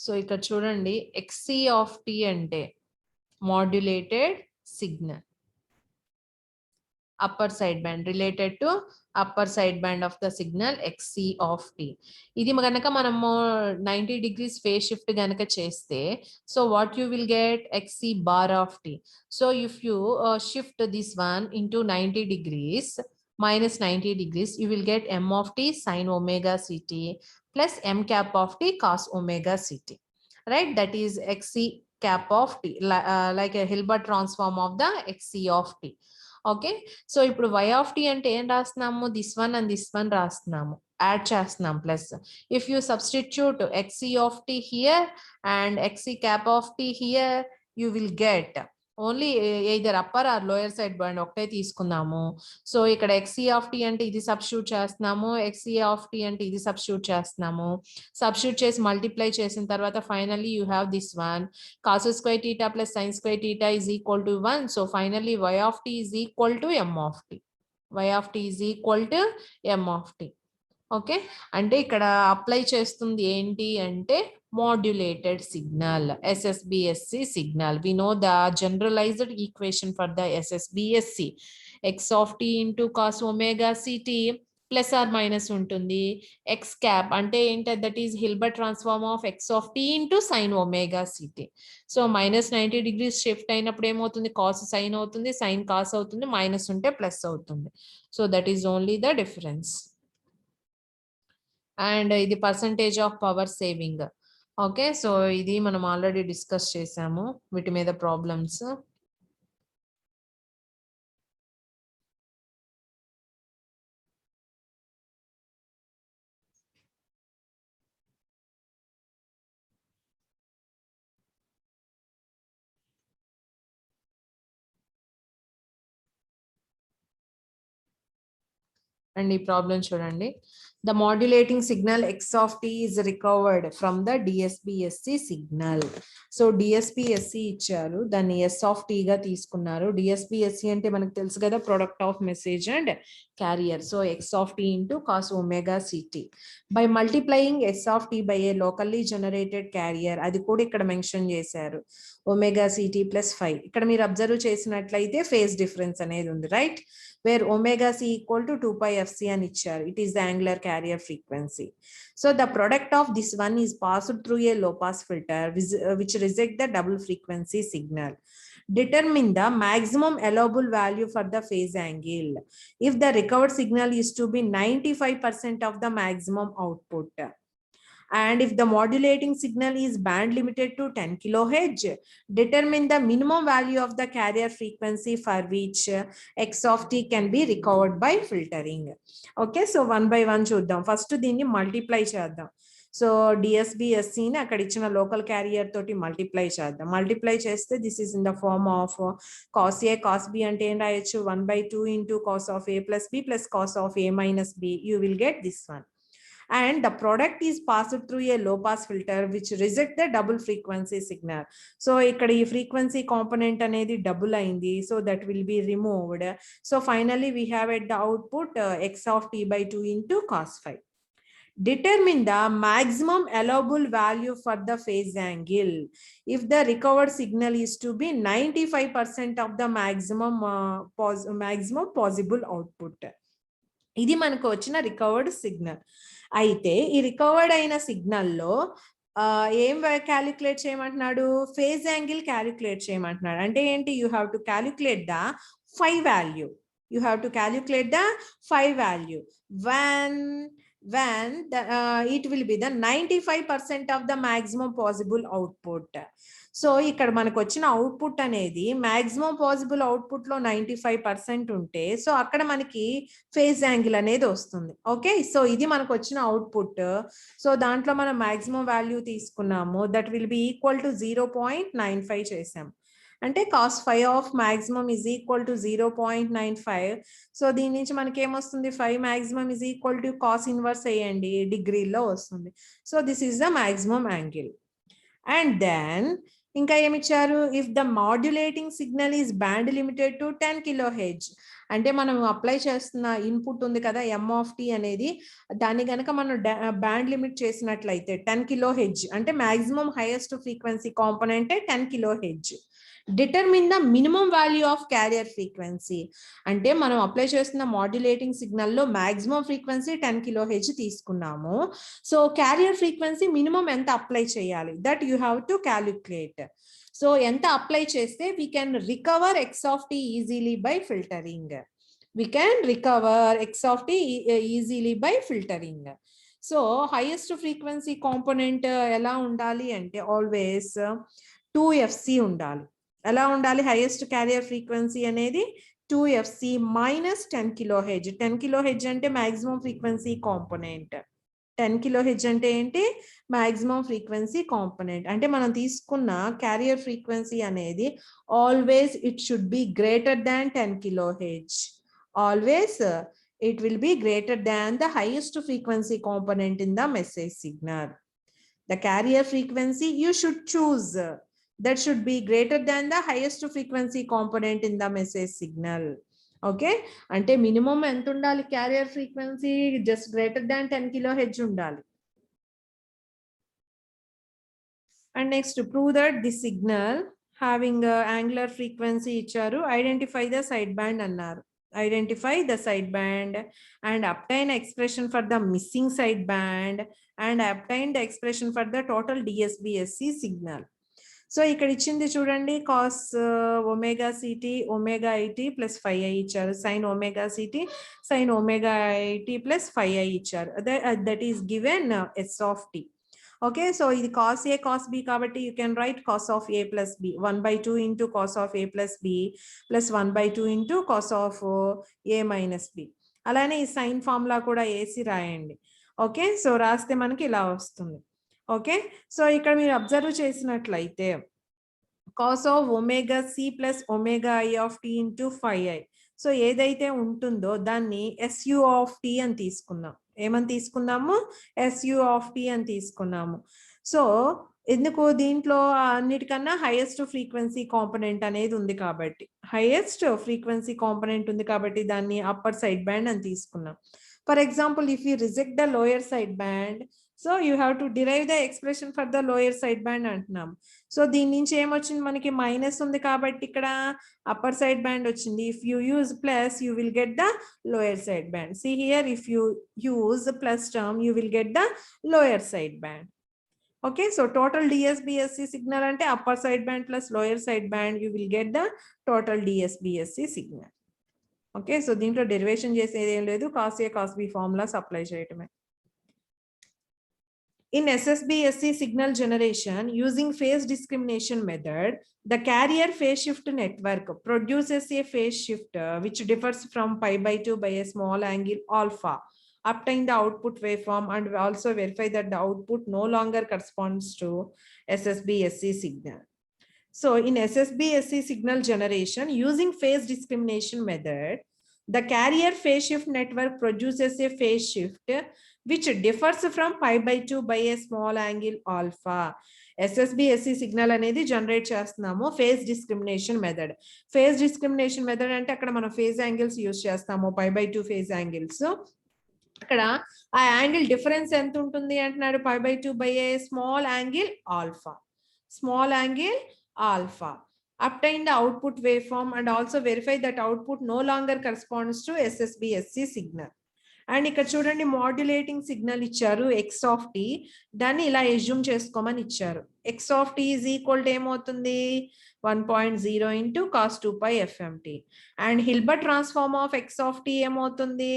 Speaker 1: So ఇక్కడ చూడండి, xc of t అంటే modulated signal, upper side band related to upper side band of the signal xc of t. ఇది గనక మనము 90 degrees phase shift గనక చేస్తే, so what you will get, xc bar of t. So if you shift this one into 90 degrees minus 90 degrees, you will get m of t sin omega ct plus m cap of t cos omega ct, right? That is xc cap of t, like a Hilbert transform of the xc of t. Okay, so ఇప్పుడు y of t అంటే ఏం రాస్తున్నాము, this one and this one రాస్తున్నాము, add చేస్తున్నాం plus. If you substitute xc of t here and xc cap of t here, you will get only either upper are lower side band ఒకటే తీసుకుందాము. So ఇక్కడ xc of t అంటే ఇది substitute చేస్తున్నాము, xc of t అంటే ఇది substitute చేస్తున్నాము. Substitute చేసి మల్టిప్లై చేసిన తర్వాత finally you have this one, cos square theta plus sin square theta is equal to 1. So finally y of t is equal to m of t. Y of t is equal to m of t. Okay, అంటే ఇక్కడ apply చేస్తుంది ఏంటి అంటే modulated signal, SSBSC signal. We know the generalized equation for the SSBSC, x of t into cos omega ct plus or minus ఉంటుంది, x cap అంటే ఏంటి, that is Hilbert transform of x of t into sin omega ct. So minus 90 degrees shift అయినప్పుడు ఏమవుతుంది, cos sine అవుతుంది, sine cos అవుతుంది, minus ఉంటే plus అవుతుంది. So that is only the difference. And ఇది percentage of power saving. Okay, so ఇది మనం already discuss చేసాము వీటి మీద ప్రాబ్లమ్స్. అండ్ ఈ ప్రాబ్లం చూడండి,
Speaker 2: The modulating signal x of t is recovered from the DSBSC signal. So DSBSC ఇచ్చారు, దాన్ని s of t గా తీసుకున్నారు. DSBSC అంటే మనకు తెలుసు కదా, product of message and carrier. So x of t into cos omega ct. By multiplying s of t by a locally generated carrier, అది కూడా ఇక్కడ మెన్షన్ చేశారు, omega ct plus 5. ఇక్కడ మీరు అబ్జర్వ్ చేసినట్లయితే ఫేజ్ డిఫరెన్స్ అనేది ఉంది, right? Where omega c equal to 2 pi fc అని ఇచ్చారు. It is the angular carrier frequency. So the product of this one is passed through a low pass filter which reject the double frequency signal. Determine the maximum allowable value for the phase angle if the recovered signal is to be 95% of the maximum output. And if the modulating signal is band limited to 10 kilohertz, determine the minimum value of the carrier frequency for which x of t can be recovered by filtering. Okay, so one by one చూద్దాం. First దీన్ని multiply చేద్దాం. So డిఎస్బిఎస్సిని అక్కడ ఇచ్చిన local carrier తోటి multiply చేద్దాం. Multiply చేస్తే this is in the form of cos A cos b అంటే ఏం రాయొచ్చు, 1/2 into cos of A plus B plus cos of A minus b. You will get this one. And the product is passed through a low pass filter which reject the double frequency signal. So ikkada ee frequency component anedi double aindi, so that will be removed. So finally we have at the output x of t by 2 into cos 5. Determine the maximum allowable value for the phase angle if the recovered signal is to be 95% of the maximum possible output. ఇది మనకు వచ్చిన recovered signal. అయితే ఈ recovered అయిన సిగ్నల్లో ఏం calculate చేయమంటున్నాడు, phase angle calculate చేయమంటున్నాడు. అంటే ఏంటి, you have to calculate the phi value. You have to calculate the phi value when it will be the 95% of the maximum possible output. So ఇక్కడ మనకు వచ్చిన అవుట్పుట్ అనేది మాక్సిమం పాసిబుల్ అవుట్పుట్ లో 95% ఉంటే, so అక్కడ మనకి ఫేజ్ యాంగిల్ అనేది వస్తుంది. ఓకే, సో ఇది మనకు వచ్చిన అవుట్పుట్. సో దాంట్లో మనం మాక్సిమం వాల్యూ తీసుకున్నాము, that will be equal to 0.95 చేసాం. అంటే cos 5 of maximum is equal to 0.95. So దీని నుంచి మనకి ఏమొస్తుంది, 5 maximum is equal to cos inverse అయ్యండి, డిగ్రీలో వస్తుంది. So this is the maximum angle. And then ఇంకా ఏమిచ్చారు, if the modulating signal is band limited to 10 kilohertz. అంటే మనం అప్లై చేస్తున్న ఇన్పుట్ ఉంది కదా ఎం ఆఫ్ టీ అనేది, దాన్ని కనుక మనం బ్యాండ్ లిమిట్ చేసినట్లయితే 10 కిలోహెర్ట్జ్ అంటే మాక్సిమం హైయెస్ట్ ఫ్రీక్వెన్సీ కాంపోనెంటే 10 kilohertz. Determine the minimum value of carrier frequency. అంటే మనం అప్లై చేస్తున్న మాడ్యులేటింగ్ సిగ్నల్లో మాక్సిమం ఫ్రీక్వెన్సీ 10 కిలోహెర్ట్జ్ తీసుకున్నాము. సో క్యారియర్ ఫ్రీక్వెన్సీ మినిమం ఎంత అప్లై చేయాలి, that you have to calculate. So ఎంత అప్లై చేస్తే we can recover X of T easily by filtering. We can recover X of T easily by filtering. So highest frequency component ఎలా ఉండాలి అంటే always 2fc ఉండాలి. ఎలా ఉండాలి, highest carrier frequency అనేది 2fc minus 10 kilohertz. 10 kilohertz అంటే maximum frequency component. 10 kilohertz అంటే ఏంటి, మాక్సిమం ఫ్రీక్వెన్సీ కాంపోనెంట్. అంటే మనం తీసుకున్న క్యారియర్ ఫ్రీక్వెన్సీ అనేది always it should B greater than 10 kilohertz. Always it will be greater than the highest frequency component in the message signal. The carrier frequency you should choose that should be greater than the highest frequency component in the message signal. Okay, ante minimum ఎంత ఉండాలి, carrier frequency just greater than 10 kilohertz ఉండాలి. And next to prove that the signal having angular frequency ఇచ్చారు, identify the sideband అన్నారు. Identify the sideband and obtain expression for the missing sideband and obtain the expression for the total DSBSC signal. So ఇక్కడ ఇచ్చింది చూడండి, cos omega ct omega it plus 5i ఇచ్చారు, sine omega ct sine omega it plus 5i ఇచ్చారు. That is given s of t. Okay, so ఇది cos ఏ cos b కాబట్టి you can write cos of A plus b 1/2 into cos of A plus B plus 1/2 into cos of A minus b. అలానే ఈ sign formula కూడా వేసి రాయండి. Okay, so రాస్తే మనకి ఇలా వస్తుంది. ఓకే, సో ఇక్కడ మీరు అబ్జర్వ్ చేసినట్లయితే cos of omega C plus omega i of t into 5i. So ఏదైతే ఉంటుందో దాన్ని ఎస్యు ఆఫ్ టీ అని తీసుకుందాం. ఏమని తీసుకున్నాము, SU of t అని తీసుకున్నాము. సో ఎందుకు దీంట్లో అన్నిటికన్నా హైయెస్ట్ ఫ్రీక్వెన్సీ కాంపోనెంట్ అనేది ఉంది కాబట్టి, హైయెస్ట్ ఫ్రీక్వెన్సీ కాంపోనెంట్ ఉంది కాబట్టి దాన్ని అప్పర్ సైడ్ బ్యాండ్ అని తీసుకున్నాం. For example if you reject the lower side band, so you have to derive the expression for the lower side band అంటున్నాం. సో దీని నుంచి ఏమొచ్చింది, మనకి మైనస్ ఉంది కాబట్టి ఇక్కడ అప్పర్ సైడ్ బ్యాండ్ వచ్చింది. If you use plus you will get the lower side band. See here, if you use plus term you will get the lower side band. Okay, so total DSBSC signal ante upper side band plus lower side band, you will get the total DSBSC signal. Okay, so దీంట్లో derivation చేసేది ఏం లేదు, cos A cos B formulas apply చేయటమే. In SSBSC signal generation using phase discrimination method, the carrier phase shift network produces a phase shift which differs from pi by 2 by a small angle alpha. Obtain the output waveform and also verify that the output no longer corresponds to SSBSC signal. So in SSBSC signal generation using phase discrimination method, the carrier phase shift network produces a phase shift which differs from pi by 2 by a small angle alpha. SSBSC signal అనేది generate చేస్తున్నాము phase discrimination method. Phase discrimination method అంటే అక్కడ మనం phase angles use చేస్తాము, pi by 2 phase angles. అక్కడ ఆ angle difference ఎంత ఉంటుంది అంటున్నాడు, pi by 2 by a small angle alpha. Small angle alpha. Obtain the output waveform and also verify that output no longer corresponds to SSBSC signal. And ఇక్కడ చూడండి modulating signal ఇచ్చారు x of t, దాన్ని ఇలా assume చేసుకోమని ఇచ్చారు. X of t is equal to ఏమవుతుంది, 1.0 into cos 2 pi FMT. And Hilbert transform of x of t ఏమవుతుంది,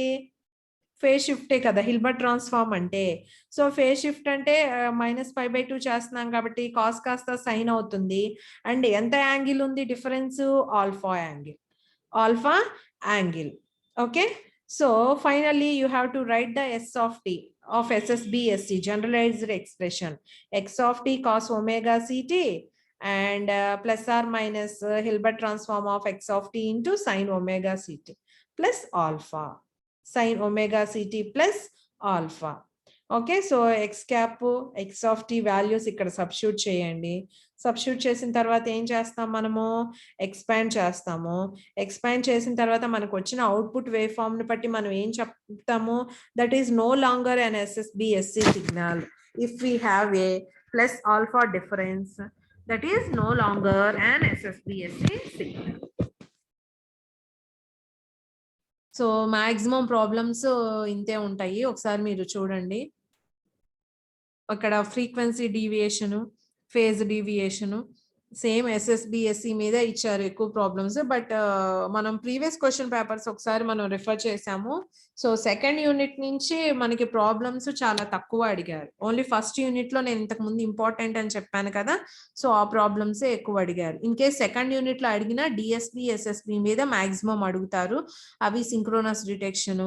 Speaker 2: phase షిఫ్టే కదా హిల్బర్ట్ ట్రాన్స్ఫార్మ్ అంటే. సో ఫేజ్ షిఫ్ట్ అంటే -pi by 2 చేస్తున్నాం కాబట్టి కాస్ కాస్త సైన్ అవుతుంది. అండ్ ఎంత యాంగిల్ ఉంది difference, alpha angle, alpha angle. Okay, so finally you have to write the S of t of SSBSC generalized expression, x of t cos omega ct and plus or minus Hilbert transform of x of t into sin omega ct plus alpha, sin omega ct plus alpha. Okay, so x cap x of t values ఇక్కడ substitute చేయండి. Substitute చేసిన తర్వాత ఏం చేస్తాం, మనము expand చేస్తాము. Expand చేసిన తర్వాత మనకు వచ్చిన అవుట్పుట్ వేవ్ ఫామ్ ని బట్టి మనం ఏం చెప్తాము, that is no longer an SSBSC signal if we have a plus alpha difference, that is no longer an SSBSC signal. So maximum problems ఇంతే ఉంటాయి, ఒకసారి మీరు చూడండి. అక్కడ frequency deviation, phase deviation same SSBSC మీద ఇచ్చారు ఎక్కువ ప్రాబ్లమ్స్. బట్ మనం ప్రీవియస్ క్వశ్చన్ పేపర్స్ ఒకసారి మనం రిఫర్ చేసాము. సో సెకండ్ యూనిట్ నుంచి మనకి ప్రాబ్లమ్స్ చాలా తక్కువ అడిగారు. ఓన్లీ ఫస్ట్ యూనిట్ లో నేను ఇంతకు ముందు ఇంపార్టెంట్ అని చెప్పాను కదా, సో ఆ ప్రాబ్లమ్స్ ఎక్కువ అడిగారు. ఇన్ కేస్ సెకండ్ యూనిట్ లో అడిగిన DSB SSB మీద మాక్సిమం అడుగుతారు. అవి సింక్రోనస్ డిటెక్షన్.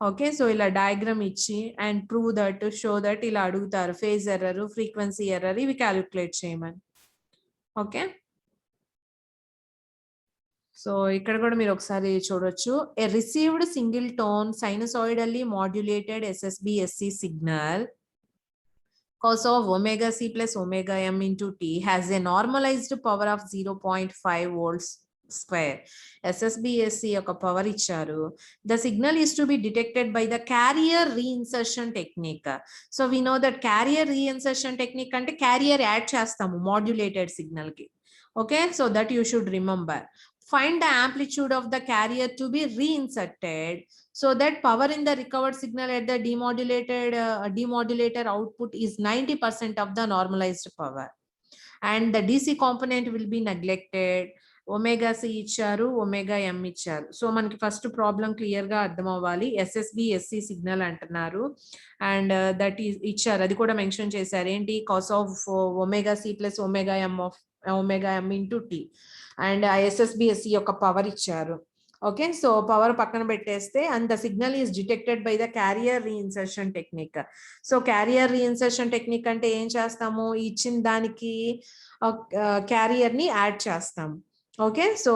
Speaker 2: ఓకే, సో ఇలా డయాగ్రామ్ ఇచ్చి and prove that, show that ఇలా అడుగుతారు. ఫేజ్ ఎర్రర్, ఫ్రీక్వెన్సీ ఎర్రర్ ఇవి క్యాలిక్యులేట్ చేయమని. ఓకే, సో ఇక్కడ కూడా మీరు ఒకసారి చూడొచ్చు. A received single tone sinusoidally modulated SSBSC signal cos of omega c plus omega m into t has a normalized power of 0.5 volts square. SSBSC యొక్క power ఇచ్చారు. The signal is to be detected by the carrier reinsertion technique. So we know that carrier reinsertion technique అంటే carrier add చేస్తాము modulated signal కి. Okay, so that you should remember. Find the amplitude of the carrier to be reinserted so that power in the recovered signal at the demodulator output is 90% of the normalized power. And the DC component will be neglected. Omega c ఇచ్చారు, omega m ఇచ్చారు. So మనకి first problem clear గా అర్థం అవ్వాలి. SSBSC signal అంటున్నారు and that is ఇచ్చారు, అది కూడా మెన్షన్ చేశారు. ఏంటి, cos of omega C plus omega M into T. And SSBSC యొక్క పవర్ ఇచ్చారు. ఓకే, సో పవర్ పక్కన పెట్టేస్తే and the signal is detected by the carrier reinsertion technique. So carrier reinsertion technique అంటే ఏం చేస్తాము, ఇచ్చిన దానికి క్యారియర్ ని యాడ్ చేస్తాము. ఓకే. సో,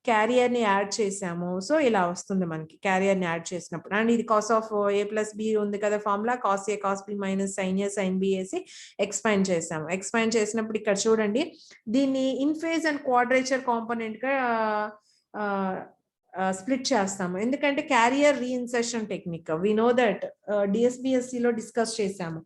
Speaker 2: క్యారియర్‌ని యాడ్ చేసాము. సో, ఇలా వస్తుంది మనకి క్యారియర్‌ని యాడ్ చేసినప్పుడు. అండ్ ఇది cos of A plus B ఉంది కదా formula. Cos A, cos B minus sine A, sine B AC expand చేసాము. ఎక్స్పాండ్ చేసినప్పుడు ఇక్కడ చూడండి. దీన్ని ఇన్ ఫేజ్ అండ్ క్వాడ్రేచర్ కాంపోనెంట్‌గా ఆహ్, స్ప్లిట్ చేస్తాము. ఎందుకంటే carrier reinsertion technique. We know that డీఎస్‌బీఎస్సీలో డిస్కస్ చేసాము.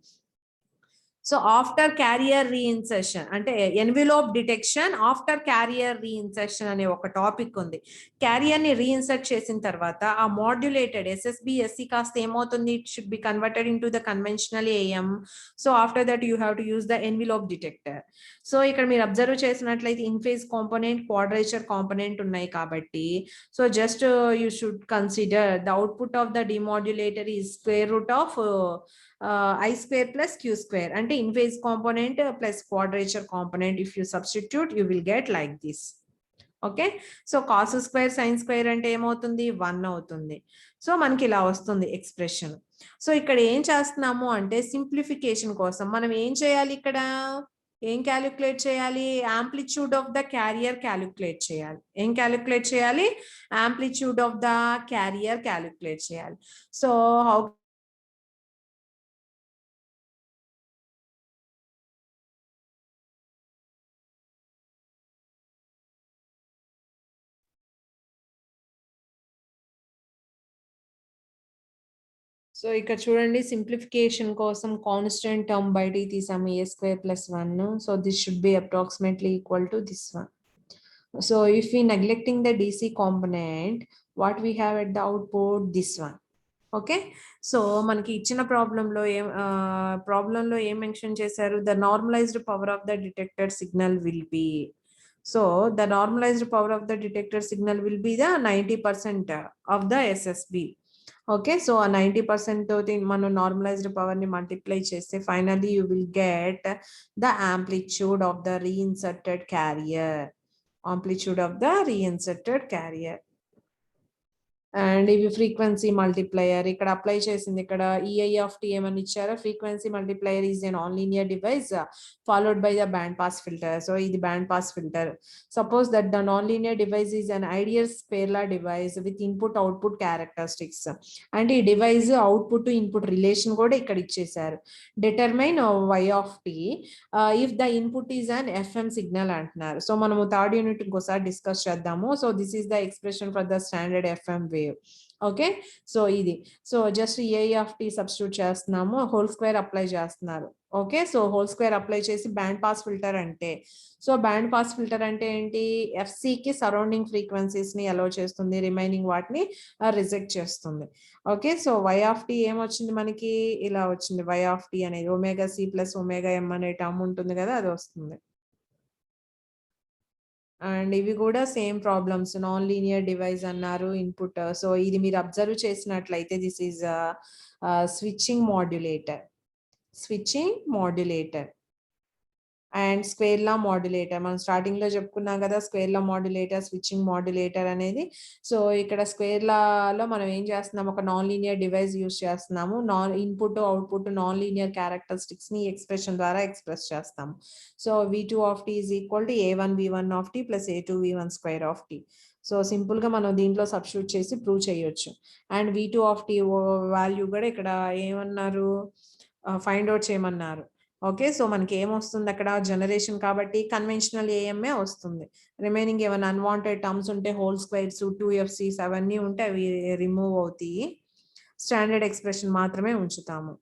Speaker 2: సో ఆఫ్టర్ క్యారియర్ రీఇన్సర్షన్ అంటే envelope detection after carrier reinsertion అనే ఒక టాపిక్ ఉంది. క్యారియర్ ని రీఇన్సర్ట్ చేసిన తర్వాత ఆ మాడ్యులేటెడ్ ఎస్ఎస్బి ఎస్సి కాస్త ఏమవుతుంది, it should be converted into the conventional AM. So after that you have to use the envelope detector. So ఇక్కడ మీరు అబ్జర్వ్ చేసినట్లయితే in phase component, quadrature component ఉన్నాయి కాబట్టి so just you should consider the output of the demodulator is square root of I square plus Q square అంటే in phase component plus quadrature component. If you substitute you will get like this. Okay. So cos square sine square అంటే ఏమవుతుంది 1 అవుతుంది. So మనకి ఇలా వస్తుంది expression. So ఇక్కడ ఏం చేస్తున్నాము అంటే సింప్లిఫికేషన్ కోసం మనం ఏం చేయాలి, ఇక్కడ ఏం క్యాలిక్యులేట్ చేయాలి, amplitude of the carrier calculate చేయాలి. ఏం క్యాలిక్యులేట్ చేయాలి, amplitude of the carrier calculate చేయాలి. సో హౌ సో ఇక్కడ చూడండి సింప్లిఫికేషన్ కోసం కాన్స్టెంట్ టర్మ్ బయటికి తీసాము A square plus 1. So this should be approximately equal to this one. So if we neglecting the DC component, what we have at the output, this one. Okay. So మనకి ఇచ్చిన ప్రాబ్లంలో ఏం mention చేశారు, the normalised power of the detected signal will be. So the normalised power of the detected signal will be the 90% of the SSB. Okay. So ఆ 90% తోటి మనం normalised power ని multiply చేస్తే finally you will get the amplitude of the reinserted carrier. Amplitude of the reinserted carrier. And ఇవి frequency multiplier ఇక్కడ apply చేసింది. ఇక్కడ EI of T ఏమని ఇచ్చారో, frequency multiplier is a non linear device followed by the band pass filter. So ఇది band pass filter. Suppose that the non linear device is an ideal square law device with input output characteristics. అంటే ఈ device output input relation కూడా ఇక్కడ ఇచ్చేసారు. Determine Y of T if the input is an FM signal అంటున్నారు. So మనము third unit ఇంకోసారి discuss చేద్దాము. So this is the expression for the standard FM wave. Okay. So ఇది so just AI of T substitute చేస్తున్నాము, whole square apply చేస్తున్నారు. Okay. So whole square apply చేసి band pass filter అంటే, so band pass filter అంటే ఏంటి, ఎఫ్సికి surrounding frequencies ని allow చేస్తుంది, రిమైనింగ్ వాటిని రిజెక్ట్ చేస్తుంది. Okay. So Y of T ఏమొచ్చింది మనకి, ఇలా వచ్చింది. వై ఆఫ్ టీ అనేది omega C plus omega M అనే టర్మ్ ఉంటుంది కదా, అది వస్తుంది. అండ్ ఇవి కూడా same problems, non linear device అన్నారు ఇన్పుట్. సో ఇది మీరు అబ్జర్వ్ చేసినట్లయితే this is switching modulator and square law modulator. మనం స్టార్టింగ్ లో చెప్పుకున్నాం కదా square law modulator, switching modulator అనేది. సో ఇక్కడ స్క్వేర్ లాలో మనం ఏం చేస్తున్నాం, ఒక నాన్ లీనియర్ డివైస్ యూస్ చేస్తున్నాము. Non input output non linear characteristics ని ఎక్స్ప్రెషన్ ద్వారా ఎక్స్ప్రెస్ చేస్తాము. So V2 of t is equal to A1 V1 of t plus A2 V1 square of t. So simple గా మనం దీంట్లో substitute చేసి prove చేయొచ్చు. And V2 of t value కూడా ఇక్కడ ఏమన్నారు, ఫైండ్ అవుట్ చేయమన్నారు. ఓకే. సో మనకి ఏమొస్తుంది అక్కడ, జనరేషన్ కాబట్టి కన్వెన్షనల్ ఏఎంఏ వస్తుంది. రిమైనింగ్ ఏమైనా అన్వాంటెడ్ టర్మ్స్ ఉంటే హోల్ స్క్వేర్స్ 2fc's అవన్నీ ఉంటే అవి రిమూవ్ అవుతాయి. స్టాండర్డ్ ఎక్స్ప్రెషన్ మాత్రమే ఉంచుతాము.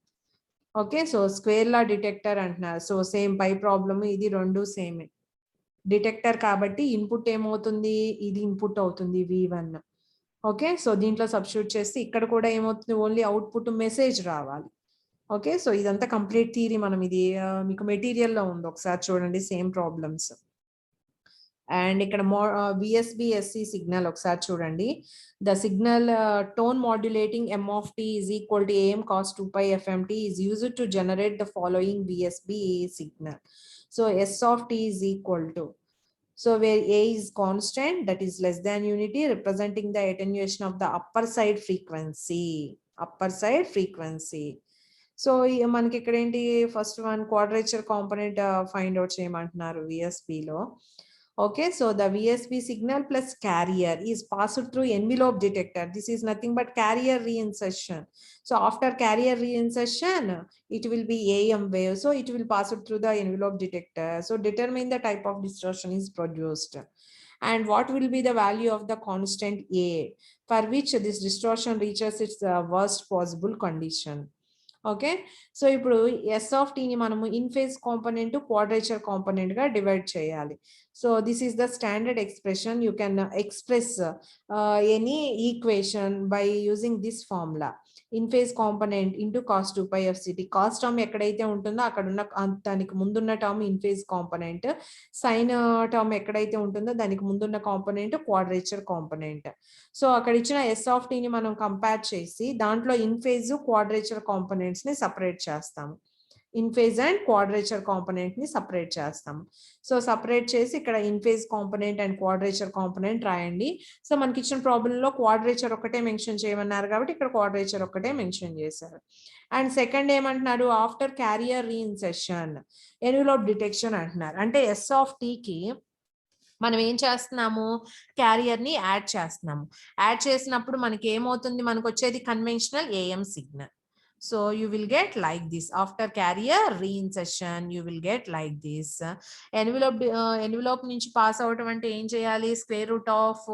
Speaker 2: ఓకే. సో స్క్వేర్ లా డిటెక్టర్ అంటున్నారు. సో సేమ్ పై ప్రాబ్లమ్ ఇది రెండు సేమే. డిటెక్టర్ కాబట్టి ఇన్పుట్ ఏమవుతుంది, ఇది ఇన్పుట్ అవుతుంది V1. ఓకే. సో దీంట్లో సబ్స్టిట్యూట్ చేస్తే ఇక్కడ కూడా ఏమవుతుంది, ఓన్లీ అవుట్పుట్ మెసేజ్ రావాలి. ఓకే. సో ఇదంతా కంప్లీట్ థియరీ. మనం ఇది మీకు మెటీరియల్లో ఉంది, ఒకసారి చూడండి సేమ్ ప్రాబ్లమ్స్. అండ్ ఇక్కడ VSB-SC సిగ్నల్ ఒకసారి చూడండి. The signal tone modulating M of t is equal to AM cos 2 pi FMT is used to generate the following VSB signal. So S of t is equal to, so where A is constant, that is less than unity, representing the attenuation of the upper side frequency. So మనకి ఇక్కడ ఏంటి, first one quadrature component find out చేయమంటున్నారు VSB లో. Okay, so the VSB signal plus carrier is passed through envelope detector. This is nothing but carrier reinsertion. So after carrier reinsertion, it will be AM wave. So it will pass it through the envelope detector. So determine the type of distortion is produced. And what will be the value of the constant A for which this distortion reaches its worst possible condition. Okay, so ఇప్పుడు s of టీని మనము in phase component quadrature component గా divide చేయాలి. So this is the standard expression. You can express any equation by using this formula. In phase component into cos 2 pi f ct. Cos term ఎక్కడైతే ఉంటుందో అక్కడ ఉన్న దానికి ముందున్న term in phase component, sine term ఎక్కడైతే ఉంటుందో దానికి ముందున్న కాంపోనెంట్ క్వాడ్రేచర్ కాంపోనెంట్. సో అక్కడ ఇచ్చిన ఎస్ ఆఫ్ టీని మనం కంపేర్ చేసి దాంట్లో ఇన్ ఫేజ్ క్వాడ్రేచర్ కాంపోనెంట్స్ ని సపరేట్ చేస్తాము. In phase and quadrature component ని సపరేట్ చేస్తాము. సో సపరేట్ చేసి ఇక్కడ in phase component and quadrature component రాయండి. సో మనకి ఇచ్చిన ప్రాబ్లం లో క్వాడ్రేచర్ ఒకటే మెన్షన్ చేయమన్నారు కాబట్టి ఇక్కడ క్వాడ్రేచర్ ఒకటే మెన్షన్ చేశారు. అండ్ సెకండ్ ఏమంటున్నారు, ఆఫ్టర్ క్యారియర్ రీఇన్సెషన్ ఎన్వెలోప్ డిటెక్షన్ అంటున్నారు. అంటే ఎస్ ఆఫ్ టీకి మనం ఏం చేస్తున్నాము, క్యారియర్ ని యాడ్ చేస్తున్నాము. యాడ్ చేసినప్పుడు మనకి ఏమవుతుంది, మనకు వచ్చేది conventional AM signal. So you will get like this. After carrier reinsertion you will get like this. Envelope నుంచి పాస్ అవటం అంటే ఏం చేయాలి, square root of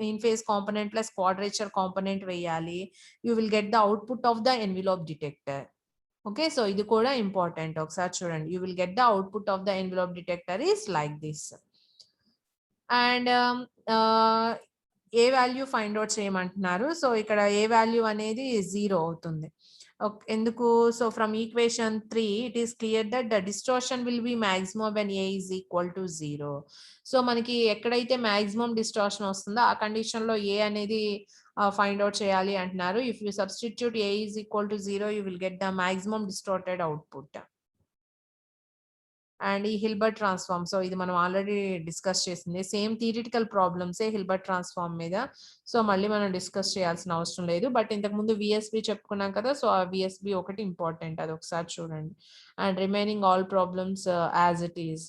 Speaker 2: in phase component plus quadrature component వేయాలి. You will get the output of the envelope detector. Okay, so ఇది కూడా important. ఒకసారి చూడండి, you will get the output of the envelope detector is like this. And A value find out చేయమంటున్నారు. So ఇక్కడ ఏ value అనేది 0 అవుతుంది. ఎందుకు, so from equation 3 it is clear that the distortion will be maximum when a is equal to 0. So మనకి ఎక్కడైతే maximum distortion వస్తుందో ఆ condition లో ఏ అనేది ఫైండ్ అవుట్ చేయాలి అంటున్నారు. If you substitute A is equal to 0 you will get the maximum distorted output. And ఈ Hilbert transform, so ఇది మనం ఆల్రెడీ డిస్కస్ చేసింది. సేమ్ థియరిటికల్ ప్రాబ్లమ్సే హిల్బర్ట్ ట్రాన్స్ఫార్మ్ మీద. సో మళ్ళీ మనం డిస్కస్ చేయాల్సిన అవసరం లేదు. బట్ ఇంతకు ముందు విఎస్బి చెప్పుకున్నాం కదా, సో ఆ విఎస్బి ఒకటి ఇంపార్టెంట్, అది ఒకసారి చూడండి. And remaining all problems as it is.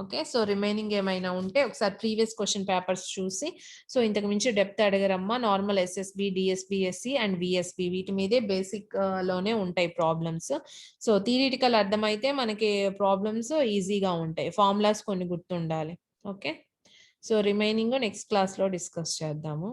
Speaker 2: Okay, so remaining ఏమైనా ఉంటే ఒకసారి ప్రీవియస్ క్వశ్చన్ పేపర్స్ చూసి, సో ఇంతకు మించి డెప్త్ అడగరమ్మా. Normal SSB, DSBSC and VSB వీటి మీదే బేసిక్ లోనే ఉంటాయి ప్రాబ్లమ్స్. సో థియరిటికల్ అర్థమైతే మనకి ప్రాబ్లమ్స్ ఈజీగా ఉంటాయి, ఫార్ములాస్ కొన్ని గుర్తుండాలి. ఓకే, సో రిమైనింగ్ నెక్స్ట్ క్లాస్లో డిస్కస్ చేద్దాము.